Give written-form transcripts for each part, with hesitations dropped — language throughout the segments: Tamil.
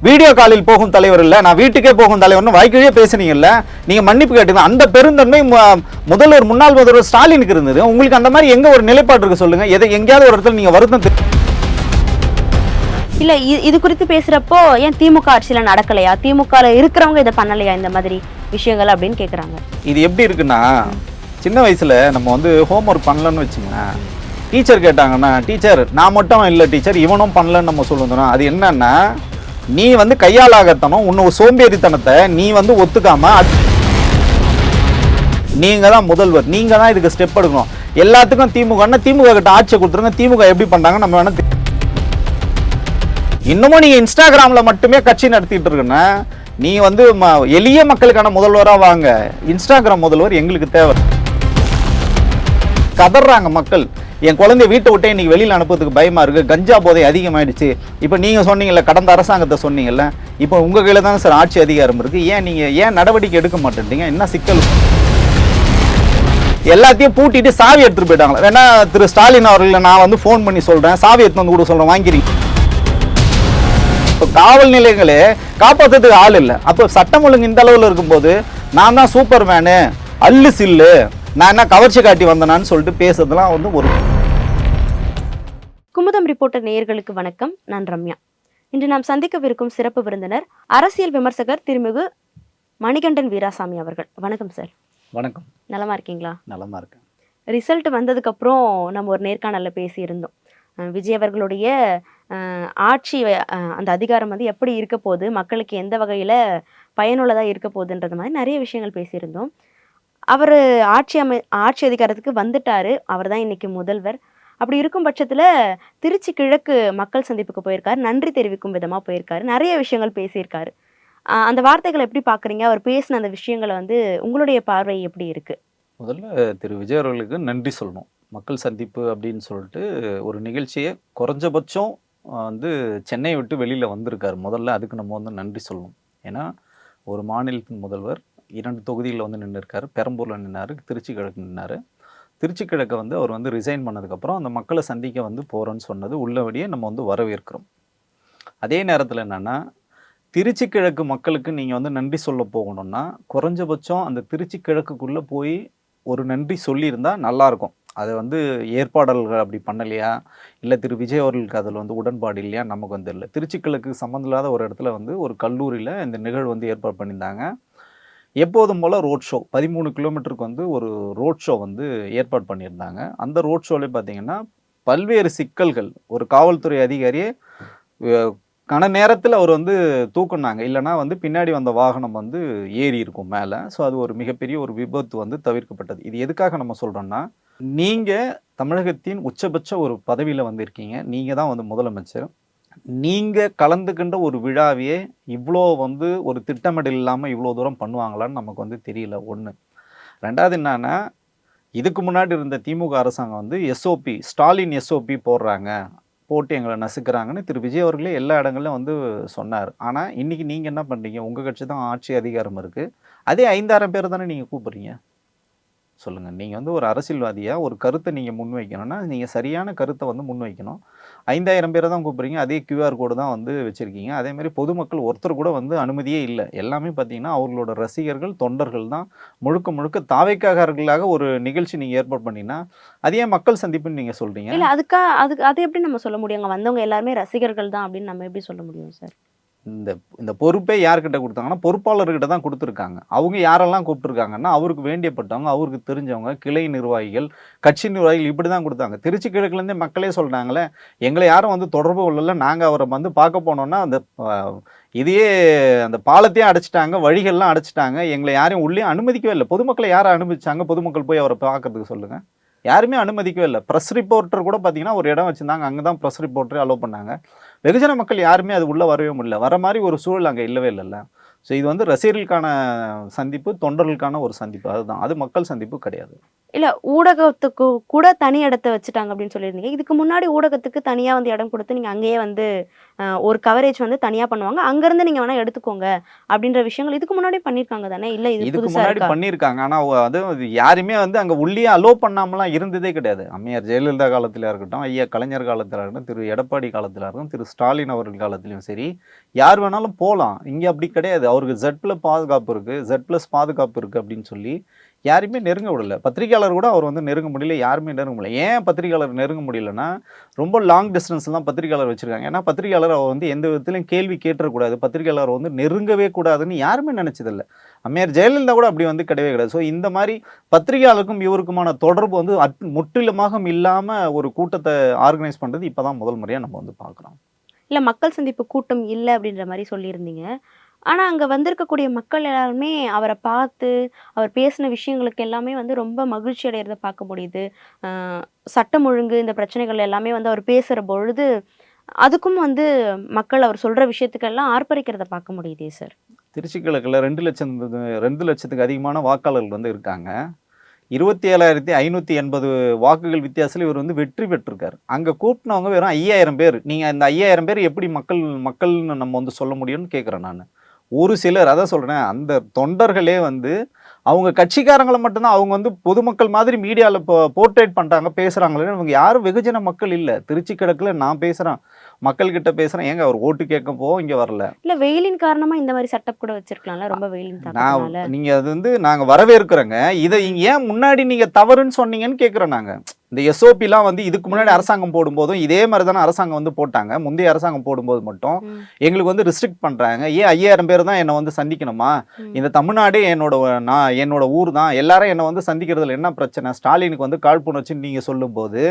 வீடியோ காலில் போகும் தலைவர் இல்ல, நான் வீட்டுக்கே போகும் தலைவர்னு வாய்க்கழியே பேசுனீங்கல்ல, நீங்க மன்னிப்பு கேட்டீங்க. அந்த பெருந்தன்மை முதல்வர் முன்னாள் முதல்வர் ஸ்டாலினுக்கு இருந்தது. உங்களுக்கு அந்த மாதிரி எங்க ஒரு நிலைப்பாடு இருக்கு சொல்லுங்க. எங்கேயாவது ஒரு இடத்துல நீங்க வருத்தம் இல்ல இது குறித்து பேசுறப்போ ஏன் திமுக ஆட்சியில நடக்கலையா, திமுக இருக்கிறவங்க இதை பண்ணலையா இந்த மாதிரி விஷயங்கள் அப்படின்னு கேக்குறாங்க. இது எப்படி இருக்குன்னா, சின்ன வயசுல நம்ம வந்து ஹோம்ஒர்க் பண்ணலன்னு வச்சுங்க, டீச்சர் கேட்டாங்கன்னா டீச்சர் நான் மட்டும் இல்லை டீச்சர் இவனும் பண்ணலன்னு நம்ம சொல்லணும். அது என்னன்னா, நீ வந்து கையாளாகத்தனம், உன்னை சோம்பேறித்தனத்தை நீ வந்து ஒத்துக்காம நீங்க தான் முதல்வர், நீங்க தான் இதுக்கு ஸ்டெப் எடுக்கணும். எல்லாத்துக்கும் திமுக கிட்ட ஆட்சியை கொடுத்துருங்க. திமுக எப்படி பண்றாங்க நம்ம வேணா. இன்னமும் நீங்க இன்ஸ்டாகிராம்ல மட்டுமே கட்சி நடத்திட்டு இருக்குன்னா, நீ வந்து எளிய மக்களுக்கான முதல்வரா வாங்க. இன்ஸ்டாகிராம் முதல்வர் எங்களுக்கு தேவை. கதறாங்க மக்கள், என் குழந்தைய வீட்டை விட்டே இன்னைக்கு வெளியில் அனுப்புறதுக்கு பயமா இருக்கு, கஞ்சா போதை அதிகமாயிடுச்சு. இப்போ நீங்க சொன்னீங்கல்ல, கடந்த அரசாங்கத்தை சொன்னீங்கல்ல, இப்போ உங்க கையில தானே சார் ஆட்சி அதிகாரம் இருக்கு. ஏன் நடவடிக்கை எடுக்க மாட்டேன்றீங்க? என்ன சிக்கல்? எல்லாத்தையும் பூட்டிட்டு சாவி எடுத்துட்டு போயிட்டாங்களா? வேணா திரு ஸ்டாலின் அவர்களை நான் வந்து ஃபோன் பண்ணி சொல்றேன், சாவி எடுத்து வந்து கூட சொல்றேன், வாங்கிறீங்க. இப்போ காவல் நிலையங்களே காப்பாற்றுறதுக்கு ஆள் இல்லை. அப்போ சட்டம் ஒழுங்கு இந்த அளவில் இருக்கும்போது நான் தான் சூப்பர் மேனு, அல்லு சில்லு, நான் என்ன கவர்ச்சி காட்டி வந்தேனான்னு சொல்லிட்டு பேசுறதுலாம் வந்து ஒரு. குமுதம் ரிப்போர்ட்டர் நேயர்களுக்கு வணக்கம். நான் ரம்யா. இன்று நாம் சந்திக்கவிருக்கும் சிறப்பு விருந்தினர் அரசியல் விமர்சகர் திருமிகு மணிகண்டன் வீராசாமி அவர்கள். வணக்கம் சார். வணக்கம். நலமா இருக்கீங்களா? நலமா இருக்கேன். ரிசல்ட் வந்ததுக்கு அப்புறம் நம்ம ஒரு நேர்காணல்ல பேசியிருந்தோம். விஜய் அவர்களுடைய ஆட்சி அந்த அதிகாரம் வந்து எப்படி இருக்க போகுது, மக்களுக்கு எந்த வகையில் பயனுள்ளதாக இருக்க போகுதுன்றது மாதிரி நிறைய விஷயங்கள் பேசியிருந்தோம். அவர் ஆட்சி அதிகாரத்துக்கு வந்துட்டாரு. அவர் தான் இன்னைக்கு முதல்வர். அப்படி இருக்கும் பட்சத்தில் திருச்சி கிழக்கு மக்கள் சந்திப்புக்கு போயிருக்காரு, நன்றி தெரிவிக்கும் விதமாக போயிருக்காரு, நிறைய விஷயங்கள் பேசியிருக்காரு. அந்த வார்த்தைகளை எப்படி பார்க்குறீங்க? அவர் பேசின அந்த விஷயங்களை வந்து உங்களுடைய பார்வை எப்படி இருக்குது? முதல்ல திரு விஜய் அவர்களுக்கு நன்றி சொல்லணும். மக்கள் சந்திப்பு அப்படின்னு சொல்லிட்டு ஒரு நிகழ்ச்சியை குறைஞ்சபட்சம் வந்து சென்னையை விட்டு வெளியில் வந்திருக்காரு. முதல்ல அதுக்கு நம்ம வந்து நன்றி சொல்லணும். ஏன்னா ஒரு மாநிலத்தின் முதல்வர் 2 தொகுதிகளில் வந்து நின்று இருக்காரு. பெரம்பூரில் நின்னார், திருச்சி கிழக்கு நின்னார். திருச்சி கிழக்கை வந்து அவர் வந்து ரிசைன் பண்ணதுக்கப்புறம் அந்த மக்களை சந்திக்க வந்து போகிறோன்னு சொன்னது உள்ளபடியே நம்ம வந்து வரவேற்கிறோம். அதே நேரத்தில் என்னென்னா, திருச்சி கிழக்கு மக்களுக்கு நீங்கள் வந்து நன்றி சொல்ல போகணும்னா குறைஞ்சபட்சம் அந்த திருச்சி கிழக்குக்குள்ளே போய் ஒரு நன்றி சொல்லியிருந்தால் நல்லாயிருக்கும். அதை வந்து ஏற்பாடல்கள் அப்படி பண்ணலையா, இல்லை திரு விஜய் அவர்களுக்கு அதில் வந்து உடன்பாடு இல்லையா நமக்கு வந்து இல்லை. திருச்சி கிழக்கு சம்மந்தம் இல்லாத ஒரு இடத்துல வந்து ஒரு கல்லூரியில் இந்த நிகழ்வு வந்து ஏற்பாடு பண்ணியிருந்தாங்க. எப்போதும் போல் ரோட் ஷோ 13 கிலோமீட்டருக்கு வந்து ஒரு ரோட் ஷோ வந்து ஏற்பாடு பண்ணியிருந்தாங்க. அந்த ரோட் ஷோவில் பார்த்தீங்கன்னா பல்வேறு சிக்கல்கள், ஒரு காவல்துறை அதிகாரியே கன நேரத்தில் அவர் வந்து தூக்குனாங்க, இல்லைனா வந்து பின்னாடி வந்த வாகனம் வந்து ஏறி இருக்கும் மேலே. ஸோ அது ஒரு மிகப்பெரிய ஒரு விபத்து வந்து தவிர்க்கப்பட்டது. இது எதுக்காக நம்ம சொல்கிறோன்னா, நீங்கள் தமிழகத்தின் உச்சபட்ச ஒரு பதவியில் வந்து இருக்கீங்க, நீங்கள் தான் வந்து முதலமைச்சர். நீங்கள் கலந்துக்கின்ற ஒரு விழாவையே இவ்வளோ வந்து ஒரு திட்டமிடல் இல்லாமல் இவ்வளோ தூரம் பண்ணுவாங்களான்னு நமக்கு வந்து தெரியல. ஒன்று. ரெண்டாவது என்னன்னா, இதுக்கு முன்னாடி இருந்த திமுக அரசாங்கம் வந்து எஸ்ஓபி, ஸ்டாலின் எஸ்ஓபி போடுறாங்க, போட்டு எங்களை நசுக்கிறாங்கன்னு திரு விஜய் அவர்களே எல்லா இடங்கள்லையும் வந்து சொன்னார். ஆனால் இன்றைக்கி நீங்கள் என்ன பண்ணுறீங்க? உங்கள் கட்சி தான் ஆட்சி அதிகாரம் இருக்குது, அதே 5000 பேர் தானே நீங்கள் கூப்பிட்றீங்க. சொல்லுங்கள், நீங்கள் வந்து ஒரு அரசியல்வாதியாக ஒரு கருத்தை நீங்கள் முன்வைக்கணும்னா நீங்கள் சரியான கருத்தை வந்து முன்வைக்கணும். 5000 பேரை தான் கூப்பிட்றீங்க, அதே கியூஆர் கோடு தான் வந்து வச்சுருக்கீங்க. அதேமாதிரி பொதுமக்கள் ஒருத்தர் கூட வந்து அனுமதியே இல்லை. எல்லாமே பார்த்தீங்கன்னா அவர்களோட ரசிகர்கள், தொண்டர்கள் தான் முழுக்க தாவைக்காரர்களாக ஒரு நிகழ்ச்சி நீங்கள் ஏற்பாடு பண்ணிங்கன்னா அது ஏன் மக்கள் சந்திப்புன்னு நீங்கள் சொல்கிறீங்க? இல்லை, அது எப்படி நம்ம சொல்ல முடியுங்க? வந்தவங்க எல்லாருமே ரசிகர்கள் தான் அப்படின்னு நம்ம எப்படி சொல்ல முடியும் சார்? இந்த பொறுப்பே யார்கிட்ட கொடுத்தாங்கன்னா பொறுப்பாளர்கிட்ட தான் கொடுத்துருக்காங்க. அவங்க யாரெல்லாம் கூப்பிட்டுருக்காங்கன்னா அவருக்கு வேண்டியப்பட்டவங்க, அவருக்கு தெரிஞ்சவங்க, கிளை நிர்வாகிகள், கட்சி நிர்வாகிகள், இப்படி தான் கொடுத்தாங்க. திருச்சி கிழக்குலேருந்தே மக்களே சொல்கிறாங்களே, எங்களை யாரும் வந்து தொடர்பு கொள்ளல, நாங்கள் அவரை வந்து பார்க்க போனோன்னா அந்த இதையே அந்த பாலத்தையும் அடைச்சிட்டாங்க, வழிகள்லாம் அடைச்சிட்டாங்க, எங்களை யாரையும் உள்ளே அனுமதிக்கவே இல்லை. பொதுமக்களை யாரை அனுமதிச்சாங்க? பொதுமக்கள் போய் அவரை பார்க்கறதுக்கு சொல்லுங்கள். யாருமே அனுமதிக்கவே இல்லை. ப்ரெஸ் ரிப்போர்ட்டர் கூட பார்த்தீங்கன்னா ஒரு இடம் வச்சுருந்தாங்க, அங்கே தான் ப்ரெஸ் ரிப்போர்ட்டரே அலோவ் பண்ணாங்க. வெகுஜன மக்கள் யாருமே அது உள்ளே வரவே முடியல. வர மாதிரி ஒரு சூழல் அங்கே இல்லவே இல்லைல்ல. ஸோ இது வந்து ரசிகர்களுக்கான சந்திப்பு, தொண்டர்களுக்கான ஒரு சந்திப்பு, அதுதான். அது மக்கள் சந்திப்பு கிடையாது. இல்ல ஊடகத்துக்கு கூட தனி இடத்த வச்சுட்டாங்க அப்படின்னு சொல்லியிருந்தீங்க. இதுக்கு முன்னாடி ஊடகத்துக்கு தனியா வந்து இடம் கொடுத்து நீங்க அங்கேயே வந்து ஒரு கவரேஜ் வந்து தனியா பண்ணுவாங்க. அங்கருந்து நீங்க வேணா எடுத்துக்கோங்க அப்படின்ற விஷயங்கள் இதுக்கு முன்னாடி பண்ணியிருக்காங்க தானே? இல்ல இது இதுக்கு புதுசா முன்னாடி இருக்கா? பண்ணியிருக்காங்க. ஆனா அது யாருமே வந்து அங்க உள்ளேயே அலோ பண்ணாமலாம் இருந்ததே கிடையாது. அம்மையார் ஜெயலலிதா காலத்திலயா இருக்கட்டும், ஐயா கலைஞர் காலத்தில இருக்கட்டும், திரு எடப்பாடி காலத்தில இருக்கட்டும், திரு ஸ்டாலின் அவர்கள் காலத்திலயும் சரி, யார் வேணாலும் போலாம். இங்க அப்படி கிடையாது. அவருக்கு Z+ பாதுகாப்பு இருக்கு, Z+ பாதுகாப்பு இருக்கு அப்படின்னு சொல்லி யாரையுமே நெருங்க விடல. பத்திரிக்கையாளர் கூட அவர் வந்து நெருங்க முடியல, யாருமே நெருங்க முடியல. ஏன் பத்திரிக்கையாளர் நெருங்க முடியலன்னா, ரொம்ப லாங் டிஸ்டன்ஸ்ல தான் பத்திரிக்கையாளர் வச்சிருக்காங்க. ஏன்னா பத்திரிக்கையாளர் அவர் வந்து எந்த விதத்திலும் கேள்வி கேட்டுறக்கூடாது, பத்திரிக்கையாளர் வந்து நெருங்கவே கூடாதுன்னு யாருமே நினைச்சதில்ல. அம்மையார் ஜெயலலிதா கூட அப்படி வந்து கிடையவே கிடையாது. ஸோ இந்த மாதிரி பத்திரிகையாளருக்கும் இவருக்குமான தொடர்பு வந்து முற்றிலுமாக இல்லாம ஒரு கூட்டத்தை ஆர்கனைஸ் பண்றது இப்பதான் முதல் முறையா நம்ம வந்து பார்க்குறோம். இல்ல மக்கள் சந்திப்பு கூட்டம் இல்ல அப்படின்ற மாரி சொல்லியிருந்தீங்க. ஆனா, அங்க வந்திருக்கக்கூடிய மக்கள் எல்லாருமே அவர பார்த்து, அவர் பேசின விஷயங்களுக்கு எல்லாமே வந்து ரொம்ப மகிழ்ச்சி அடையறத பார்க்க முடியுது. அ சட்டம் ஒழுங்கு இந்த பிரச்சனைகள் எல்லாமே வந்து அவர் பேசுற பொழுது, அதுக்கும் வந்து மக்கள் அவர் சொல்ற விஷயத்துக்கெல்லாம் ஆர்ப்பரிக்கிறத பார்க்க முடியுதே சார். திருச்சி கிழக்குல 2,00,000த்துக்கு அதிகமான வாக்காளர்கள் வந்து இருக்காங்க. 27,580 வாக்குகள் வித்தியாசத்துல இவர் வந்து வெற்றி பெற்றிருக்காரு. அங்க கூப்பிட்டவங்க வெறும் 5,000 பேர். நீங்க இந்த 5,000 பேர் எப்படி மக்கள்னு நம்ம வந்து சொல்ல முடியும்னு கேட்கிறேன் நானு. ஒரு சிலர், அதான் சொல்றேன், அந்த தொண்டர்களே வந்து அவங்க கட்சிக்காரங்களை மட்டும்தான் அவங்க வந்து பொதுமக்கள் மாதிரி மீடியால போர்ட்ரேட் பண்றாங்க, பேசுறாங்களே. இவங்க யாரும் வெகுஜன மக்கள் இல்ல. திருச்சி கிழக்குல நான் பேசுறேன், மக்கள் கிட்ட பேசுறேன். ஏங்க அவர் ஓட்டு கேட்க போக இங்க வரல. இல்ல வெயிலின் காரணமா இந்த மாரி செட்டப் கூட வச்சிருக்கலாம்ல. ரொம்ப வெயிலின் தாக்கத்தினால. நீங்க அது வந்து நாங்க வரவேற்கிறோங்க. இதை ஏன் முன்னாடி நீங்க தவறுன்னு சொன்னீங்கன்னு கேட்கிறோம் நாங்க. இந்த எஸ்ஓபிலாம் வந்து இதுக்கு முன்னாடி அரசாங்கம் போடும்போதும் இதே மாதிரி தானே அரசாங்கம் வந்து போட்டாங்க. முந்தைய அரசாங்கம் போடும்போது மட்டும் எங்களுக்கு வந்து ரெஸ்ட்ரிக்ட் பண்றாங்க. ஏன் 5,000 பேர் தான் என்னை வந்து சந்திக்கணுமா? இந்த தமிழ்நாடு என்னோட ஊர் தான், எல்லாரும் என்னை வந்து சந்திக்கிறதுல என்ன பிரச்சனை? ஸ்டாலினுக்கு வந்து காழ்ப்புணர்ச்சின்னு நீங்க சொல்லும்போது,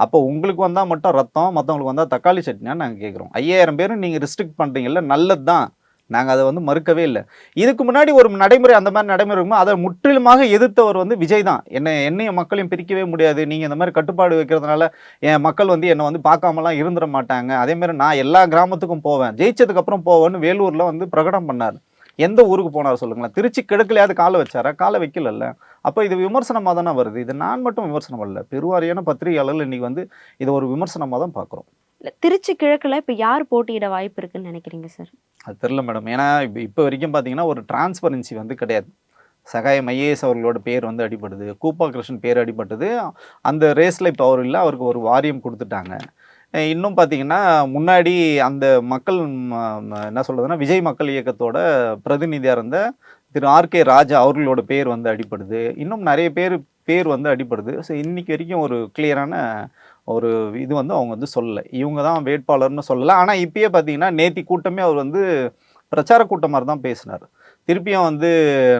அப்போ உங்களுக்கு வந்தா மட்டும் ரத்தம், மற்றவங்களுக்கு வந்தா தக்காளி சட்னியான்னு நாங்கள் கேட்குறோம். 5,000 பேரும் நீங்க ரெஸ்ட்ரிக்ட் பண்றீங்கல்ல, நல்லது தான். நாங்கள் அதை வந்து மறுக்கவே இல்லை. இதுக்கு முன்னாடி ஒரு நடைமுறை, அந்த மாதிரி நடைமுறை இருக்கும்போது அதை முற்றிலுமாக எதிர்த்தவர் வந்து விஜய் தான். என்னையும் மக்களையும் பிரிக்கவே முடியாது, நீங்கள் இந்த மாதிரி கட்டுப்பாடு வைக்கிறதுனால என் மக்கள் வந்து என்னை வந்து பார்க்காமலாம் இருந்துட மாட்டாங்க, அதே மாதிரி நான் எல்லா கிராமத்துக்கும் போவேன், ஜெயிச்சதுக்கு அப்புறம் போவேன்னு வேலூரில் வந்து பிரகடனம் பண்ணார். எந்த ஊருக்கு போனார் சொல்லுங்களேன்? திருச்சி கிழக்குலையாவது காலை வச்சாரா? காலை வைக்கலல்ல. அப்போ இது விமர்சனமாக தானே வருது. இது நான் மட்டும் விமர்சனம் இல்லை, பெருவாரியான பத்திரிகையாளர்கள் இன்னைக்கு வந்து இதை ஒரு விமர்சனமாக தான் பார்க்குறோம். திருச்சி கிழக்குல இப்ப யார் போட்டியிட வாய்ப்பு இருக்குன்னு நினைக்கிறீங்க சார்? அது தெரியல மேடம். ஏன்னா இப்போ வரைக்கும் பார்த்தீங்கன்னா ஒரு டிரான்ஸ்பரன்சி வந்து கிடையாது. சகாயம் ஐஏஎஸ் அவர்களோட பேர் வந்து அடிபடுது, கூப்பா கிருஷ்ணன் பேர் அடிபட்டது. அந்த ரேஸில் இப்போ அவர் இல்லை, அவருக்கு ஒரு வாரியம் கொடுத்துட்டாங்க. இன்னும் பார்த்தீங்கன்னா முன்னாடி அந்த மக்கள் என்ன சொல்றதுன்னா விஜய் மக்கள் இயக்கத்தோட பிரதிநிதியாக இருந்த திரு RK ராஜா அவர்களோட பேர் வந்து அடிபடுது. இன்னும் நிறைய பேர் வந்து அடிபடுது. ஸோ இன்னைக்கு வரைக்கும் ஒரு கிளியரான ஒரு இது வந்து அவங்க வந்து சொல்லலை, இவங்க தான் வேட்பாளர்னு சொல்லலை. ஆனால் இப்பயே பார்த்தீங்கன்னா நேத்தி கூட்டமே அவர் வந்து பிரச்சார கூட்டம் மாதிரி தான் பேசினார். திருப்பியும் வந்து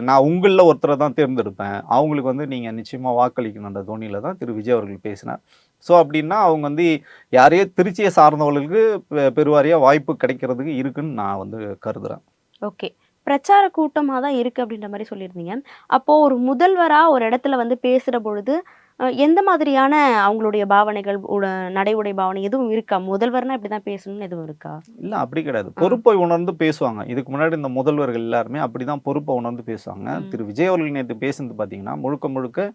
நான் உங்களில் ஒருத்தரை தான் தேர்ந்தெடுப்பேன், அவங்களுக்கு வந்து நீங்கள் நிச்சயமாக வாக்களிக்கணுன்ற தோனியில் தான் திரு விஜய் அவர்கள் பேசினார். ஸோ அப்படின்னா அவங்க வந்து யாரையோ திருச்சியை சார்ந்தவர்களுக்கு பெருவாரியாக வாய்ப்பு கிடைக்கிறதுக்கு இருக்குன்னு நான் வந்து கருதுகிறேன். ஓகே. பிரச்சார கூட்டமா தான் இருக்கு அப்படின்ற மாரி சொல்லியிருந்தீங்க. அப்போ ஒரு முதல்வரா ஒரு இடத்துல வந்து பேசுற பொழுது, எந்த மாதிரியான அவங்களுடைய பாவனைகள், நடை, உடை பாவனை எதுவும் இருக்கா? முதல்வர்னா இப்படிதான் பேசணும்னு எதுவும் இருக்கா? இல்லை, அப்படி கிடையாது. பொறுப்பை உணர்ந்து பேசுவாங்க. இதுக்கு முன்னாடி இந்த முதல்வர்கள் எல்லாருமே அப்படிதான் பொறுப்பை உணர்ந்து பேசுவாங்க. திரு விஜய் அவர்கள் நேற்று பேசுனது பார்த்தீங்கன்னா முழுக்க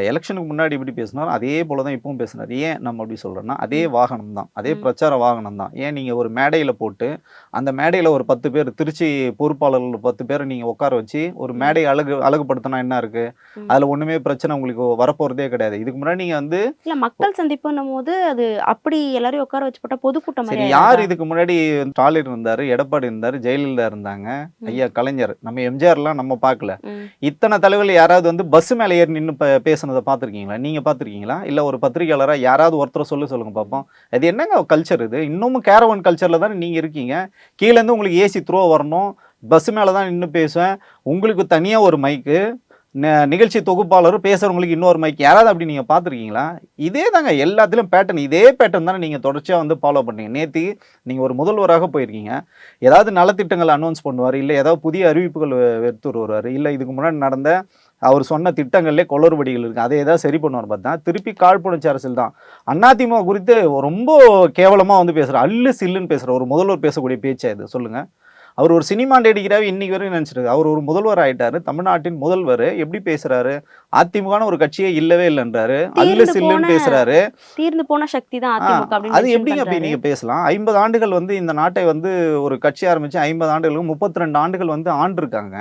எலெக்ஷனுக்கு முன்னாடி எப்படி பேசினாரோ அதே போல தான் இப்பவும் பேசினார். ஏன் நம்ம அப்படி சொல்கிறோன்னா, அதே வாகனம் தான், அதே பிரச்சார வாகனம் தான். ஏன் நீங்கள் ஒரு மேடையில் போட்டு அந்த மேடையில் ஒரு 10 பேர் திருச்சி பொறுப்பாளர்கள் 10 பேரை நீங்கள் உட்கார வச்சு ஒரு மேடையை அழகுபடுத்தினா என்ன இருக்குது? அதில் ஒன்றுமே பிரச்சனை உங்களுக்கு வரப்போகிறதே கிடையாது. இதுக்கு முன்னாடி நீங்கள் வந்து இல்ல மக்கள் சந்திப்புன்னும் போது அது அப்படி எல்லாரையும் உட்கார வச்சு போட்டா பொதுக்கூட்டம் சரி, மாதிரி யார் இதுக்கு முன்னாடி ஸ்டாலின் இருந்தார், எடப்பாடி இருந்தார், ஜெயலலிதா இருந்தாங்க, ஐயா கலைஞர், நம்ம எம்ஜிஆர்லாம் நம்ம பார்க்கல. இத்தனை தலைவர்கள் யாராவது வந்து பஸ் மேலே ஏறி நின்று பேசுனதை பார்த்துருக்கீங்களா? நீங்கள் பார்த்துருக்கீங்களா? இல்லை ஒரு பத்திரிகையாளராக யாராவது ஒருத்தரை சொல்லுங்க பார்ப்போம். அது என்னங்க கல்ச்சர் இது? இன்னமும் கேரவன் கல்ச்சரில் தானே நீங்கள் இருக்கீங்க. கீழேருந்து உங்களுக்கு ஏசி த்ரோ வரணும், பஸ் மேலே தான் நின்று பேசுவேன், உங்களுக்கு தனியாக ஒரு மைக்கு, நிகழ்ச்சி தொகுப்பாளர் பேசுகிறவங்களுக்கு இன்னொரு மைக். யாராவது அப்படி நீங்கள் பார்த்துருக்கீங்களா? இதே தாங்க எல்லாத்திலும் பேட்டர்ன், இதே பேட்டர்ன் தானே நீங்கள் தொடர்ச்சியாக வந்து ஃபாலோ பண்ணுறீங்க. நேற்று நீங்கள் ஒரு முதல்வராக போயிருக்கீங்க, ஏதாவது நலத்திட்டங்கள் அனௌன்ஸ் பண்ணுவார், இல்லை ஏதாவது புதிய அறிவிப்புகள் எடுத்து வருவார், இல்லை இதுக்கு முன்னாடி நடந்த அவர் சொன்ன திட்டங்கள்லேயே குளறுபடிகள் இருக்குது, அதை ஏதாவது சரி பண்ணுவார். பார்த்தா திருப்பி காழ்ப்புணர்ச்சி அரசியல் தான். அதிமுக குறித்து ரொம்ப கேவலமாக வந்து பேசுகிறார், அல்லு சில்லுன்னு பேசுகிற ஒரு முதல்வர் பேசக்கூடிய பேச்சா இது? சொல்லுங்கள். அவர் ஒரு சினிமா நடிகராகவே இன்னைக்கு வரைக்கும் நினைச்சிருக்கு. அவர் ஒரு முதல்வர் ஆயிட்டாரு, தமிழ்நாட்டின் முதல்வர். எப்படி பேசுறாரு? அதிமுகன்னு ஒரு கட்சியே இல்லவே இல்லைன்றாரு, அல்லு தீர்ந்து போன சில்லுன்னு பேசுறாரு. தீர்ந்து போன சக்தி தான் அதிமுக அப்படின்னு அது மென்ஷன் எப்படிங்க அப்படி பண்றாரு. நீங்க பேசலாம்? 50 ஆண்டுகள் வந்து இந்த நாட்டை வந்து ஒரு கட்சி ஆரம்பிச்சு 50 ஆண்டுகளுக்கு 32 ஆண்டுகள் வந்து ஆண்டிருக்காங்க.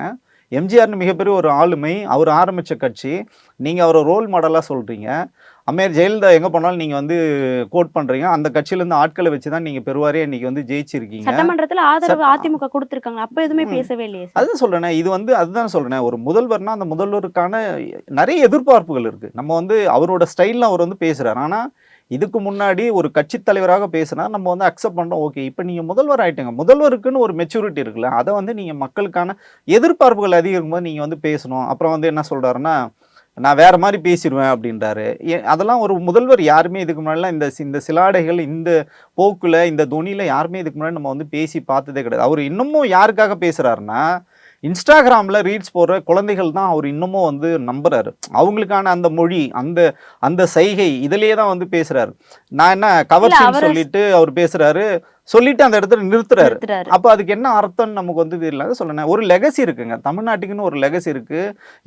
எம்ஜிஆர்னு மிகப்பெரிய ஒரு ஆளுமை, அவர் ஆரம்பிச்ச கட்சி. நீங்க அவரை ரோல் மாடலா சொல்றீங்க. அம்மையார் ஜெயலலிதா எங்க போனாலும் நீங்க வந்து கோட் பண்றீங்க. அந்த கட்சியில இருந்து ஆட்களை வச்சு தான் நீங்க பெருவாரியா இன்னைக்கு வந்து ஜெயிச்சிருக்கீங்க. சட்டமன்றத்துல ஆதரவு சட்ட- அதிமுக கொடுத்திருக்காங்க. அப்ப எதுவுமே ம். பேசவே இல்லையே சார். அதுதான் சொல்றேனே, இது வந்து அதுதான் சொல்றேனே, ஒரு முதல்வர்னா அந்த முதல்வருக்கான நிறைய எதிர்பார்ப்புகள் இருக்கு. நம்ம வந்து அவரோட ஸ்டைல்ல அவர் வந்து பேசுறாரு. ஆனா இதுக்கு முன்னாடி ஒரு கட்சி தலைவராக பேசினா நம்ம வந்து அக்செப்ட் பண்றோம். ஓகே, இப்போ நீங்க முதல்வர் ஆயிட்டீங்க, முதல்வருக்குன்னு ஒரு மெச்சூரிட்டி இருக்குல்ல, அதை வந்து நீங்க மக்களுக்கான எதிர்பார்ப்புகள் அதிகம் இருக்கும்போது நீங்க வந்து பேசணும். அப்புறம் வந்து என்ன சொல்றாருன்னா, நான் வேற மாதிரி பேசிடுவேன் அப்படின்றாரு. அதெல்லாம் ஒரு முதல்வர் யாருமே இதுக்கு முன்னாடிலாம் இந்த சிலாடைகள், இந்த போக்குல, இந்த தொனியில யாருமே இதுக்கு முன்னாடி நம்ம வந்து பேசி பார்த்ததே கிடையாது. அவர் இன்னமும் யாருக்காக பேசுறாருன்னா, இன்ஸ்டாகிராம்ல ரீல்ஸ் போடுற குழந்தைகள் தான் அவர் இன்னமும் வந்து நம்புறாரு. அவங்களுக்கான அந்த மொழி, அந்த அந்த சைகை இதிலேயே தான் வந்து பேசுறாரு. நான் என்ன கவர் இல்ல சீன் அவரை சொல்லிட்டு அவர் பேசுறாரு, சொல்லிட்டு அந்த இடத்துல நிறுத்துறாரு. நிறுத்துறாரு. அப்ப அதுக்கு என்ன அர்த்தம்னு நமக்கு வந்து தெரியல. அதான் சொல்றேனே, ஒரு லெகசி இருக்குங்க. தமிழ்நாட்டுக்குன்னு ஒரு லெகசி இருக்கு.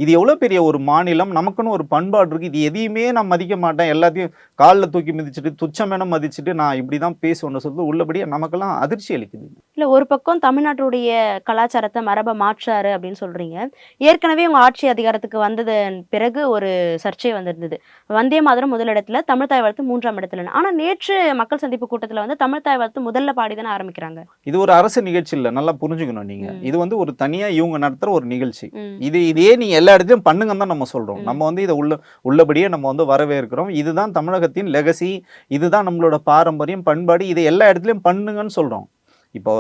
இது எவ்வளவு பெரிய ஒரு மாநிலம், நமக்குன்னு ஒரு பண்பாடு இருக்கு. இது எதையுமே நான் மதிக்க மாட்டேன், எல்லாத்தையும் காலில் தூக்கி மிதிச்சுட்டு துச்சமென மதிச்சுட்டு நான் இப்படிதான் பேசுவேன்னு சொல்லிட்டு உள்ளபடியே நமக்கெல்லாம் அதிர்ச்சி அளிக்குது. இல்ல ஒரு பக்கம் தமிழ்நாட்டுடைய கலாச்சாரத்தை மரபை மாற்றாரு அப்படின்னு சொல்றீங்க. ஏற்கனவே உங்க ஆட்சி அதிகாரத்துக்கு வந்ததன் பிறகு ஒரு சர்ச்சை வந்திருந்தது. வந்தே மாதரம் முதலிடத்துல, தமிழ் தாய் வாழ்த்து 3ஆம் இடத்துல. ஆனா நேற்று மக்கள் சந்திப்பு கூட்டத்துல வந்து தமிழ் தாய் வாழ்த்து முதல்ல பாடி தானே ஆரம்பிக்கிறாங்க. இது ஒரு அரசு நிகழ்ச்சி இல்ல, நல்லா புரிஞ்சுக்கணும் நீங்க. ம். இது வந்து ஒரு தனியா இவங்க நடத்துற ஒரு நிகழ்ச்சி. ம். இதே நீங்க எல்லா இடத்துலயும் பண்ணுங்கன்னு தான் நம்ம சொல்றோம். ம். நம்ம வந்து இதை உள்ளபடியே நம்ம வந்து வரவேற்கிறோம். இதுதான் தமிழகத்தின் லெகசி, இதுதான் நம்மளோட பாரம்பரியம், பண்பாடு. இதை எல்லா இடத்துலயும் பண்ணுங்கன்னு சொல்றோம். இப்போ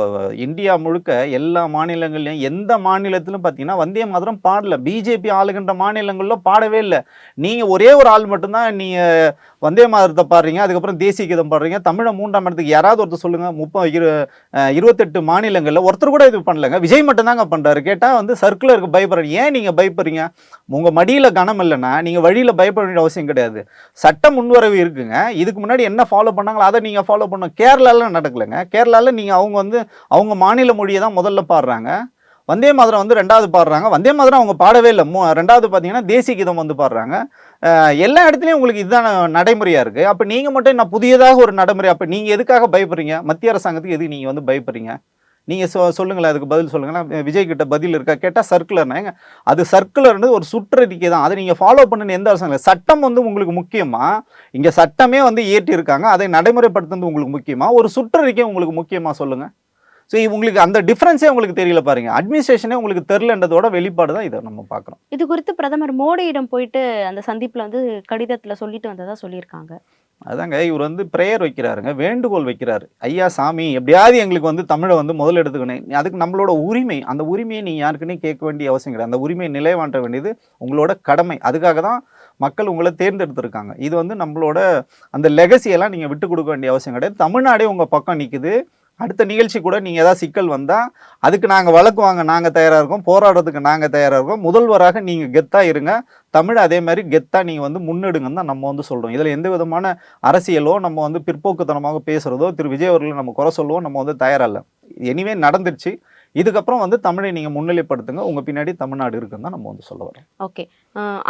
இந்தியா முழுக்க எல்லா மாநிலங்கள்லையும் எந்த மாநிலத்திலும் பார்த்தீங்கன்னா வந்தே மாதரம் பாடல. பிஜேபி ஆளுகின்ற மாநிலங்கள்ல பாடவே இல்லை. நீங்க ஒரே ஒரு ஆள் மட்டும்தான் நீங்க வந்தே மாதரத்தை பாடுறீங்க, அதுக்கப்புறம் தேசிய கீதம் பாடுறீங்க. தமிழை 3ஆம் இடத்துக்கு யாராவது ஒருத்தர் சொல்லுங்க. 28 மாநிலங்கள்ல ஒருத்தர் கூட இது பண்ணலங்க. விஜய் மட்டும்தாங்க பண்றாரு. கேட்டா வந்து சர்க்குலருக்கு பயப்படுறீங்க. ஏன் நீங்க பயப்படுறீங்க? உங்க மடியில கனம் இல்லைன்னா நீங்க வழியில பயப்பட வேண்டிய அவசியம் கிடையாது. சட்ட முன்வரவு இருக்குங்க. இதுக்கு முன்னாடி என்ன ஃபாலோ பண்ணாங்களோ அதை நீங்க ஃபாலோ பண்ணணும். கேரளால நடக்கலைங்க. கேரளால நீங்க அவங்க மாநில மொழியை தான் முதல்ல பாடுறாங்க. வந்தே மாதரம் வந்து 2வது பாடுறாங்க. வந்தே மாதரம் அவங்க பாடவே இல்லை. 2வது பார்த்தீங்கன்னா தேசிய கீதம் வந்து பாடுறாங்க. எல்லா இடத்துலையும் உங்களுக்கு இதுதான் நடைமுறையாக இருக்குது. அப்போ நீங்கள் மட்டும் நான் புதியதாக ஒரு நடைமுறை, அப்போ நீங்கள் எதுக்காக பயப்படுறீங்க? மத்திய அரசாங்கத்துக்கு எதுக்கு நீங்கள் வந்து பயப்படுறீங்க? நீங்கள் சொல்லுங்களேன், அதுக்கு பதில் சொல்லுங்களேன். விஜய் கிட்ட பதில் இருக்கா கேட்டால் சர்க்குலர்னா ஏங்க, அது சர்க்குலர்னு ஒரு சுற்றறிக்கை தான். அதை நீங்கள் ஃபாலோ பண்ணுன்னு எந்த அரசாங்கம் இல்லை. சட்டம் வந்து உங்களுக்கு முக்கியமா? இங்கே சட்டமே வந்து இயற்றியிருக்காங்க, அதை நடைமுறைப்படுத்துறது உங்களுக்கு முக்கியமா? ஒரு சுற்றறிக்கை உங்களுக்கு முக்கியமா? சொல்லுங்கள். ஸோ உங்களுக்கு அந்த டிஃப்ரென்ஸே உங்களுக்கு தெரியல பாருங்க. அட்மினிஸ்ட்ரேஷனே உங்களுக்கு தெரியலன்றதோட வெளிப்பாடு தான் இதை நம்ம பார்க்குறோம். இது குறித்து பிரதமர் மோடியிடம் போயிட்டு அந்த சந்திப்புல வந்து கடிதத்துல சொல்லிட்டு வந்ததா சொல்லியிருக்காங்க. அதாங்க, இவர் வந்து ப்ரேயர் வைக்கிறாருங்க, வேண்டுகோள் வைக்கிறாரு. ஐயா சாமி, எப்படியாவது எங்களுக்கு வந்து தமிழை வந்து முதல் எடுத்துக்கணும். அதுக்கு நம்மளோட உரிமை, அந்த உரிமையை நீங்கள் யாருக்குன்னே கேட்க வேண்டிய அவசியம் கிடையாது. அந்த உரிமையை நிலைவாண்ட வேண்டியது உங்களோட கடமை. அதுக்காக தான் மக்கள் உங்களை தேர்ந்தெடுத்திருக்காங்க. இது வந்து நம்மளோட அந்த லெகசியெல்லாம் நீங்கள் விட்டு கொடுக்க வேண்டிய அவசியம் கிடையாது. தமிழ்நாடே உங்கள் பக்கம் நிற்குது. அடுத்த நிகழ்ச்சி கூட நீங்கள் ஏதாவது சிக்கல் வந்தால் அதுக்கு நாங்கள் வழக்கு வாங்க நாங்கள் தயாராக இருக்கோம், போராடுறதுக்கு நாங்கள் தயாராக இருக்கோம். முதல்வராக நீங்கள் கெத்தாக இருங்க, தமிழ் அதே மாதிரி கெத்தாக நீங்கள் வந்து முன்னெடுங்கன்னு தான் நம்ம வந்து சொல்கிறோம். இதில் எந்த விதமான அரசியலோ நம்ம வந்து பிற்போக்குத்தனமாக பேசுகிறதோ திரு விஜய் அவர்களை நம்ம குறை சொல்லுவோம் நம்ம வந்து தயாராக இல்லை. எனிவே நடந்துருச்சு. இதுக்கப்புறம் வந்து தமிழை நீங்கள் முன்னிலைப்படுத்துங்க, உங்கள் பின்னாடி தமிழ்நாடு இருக்குன்னு தான் நம்ம வந்து சொல்ல வரோம். ஓகே.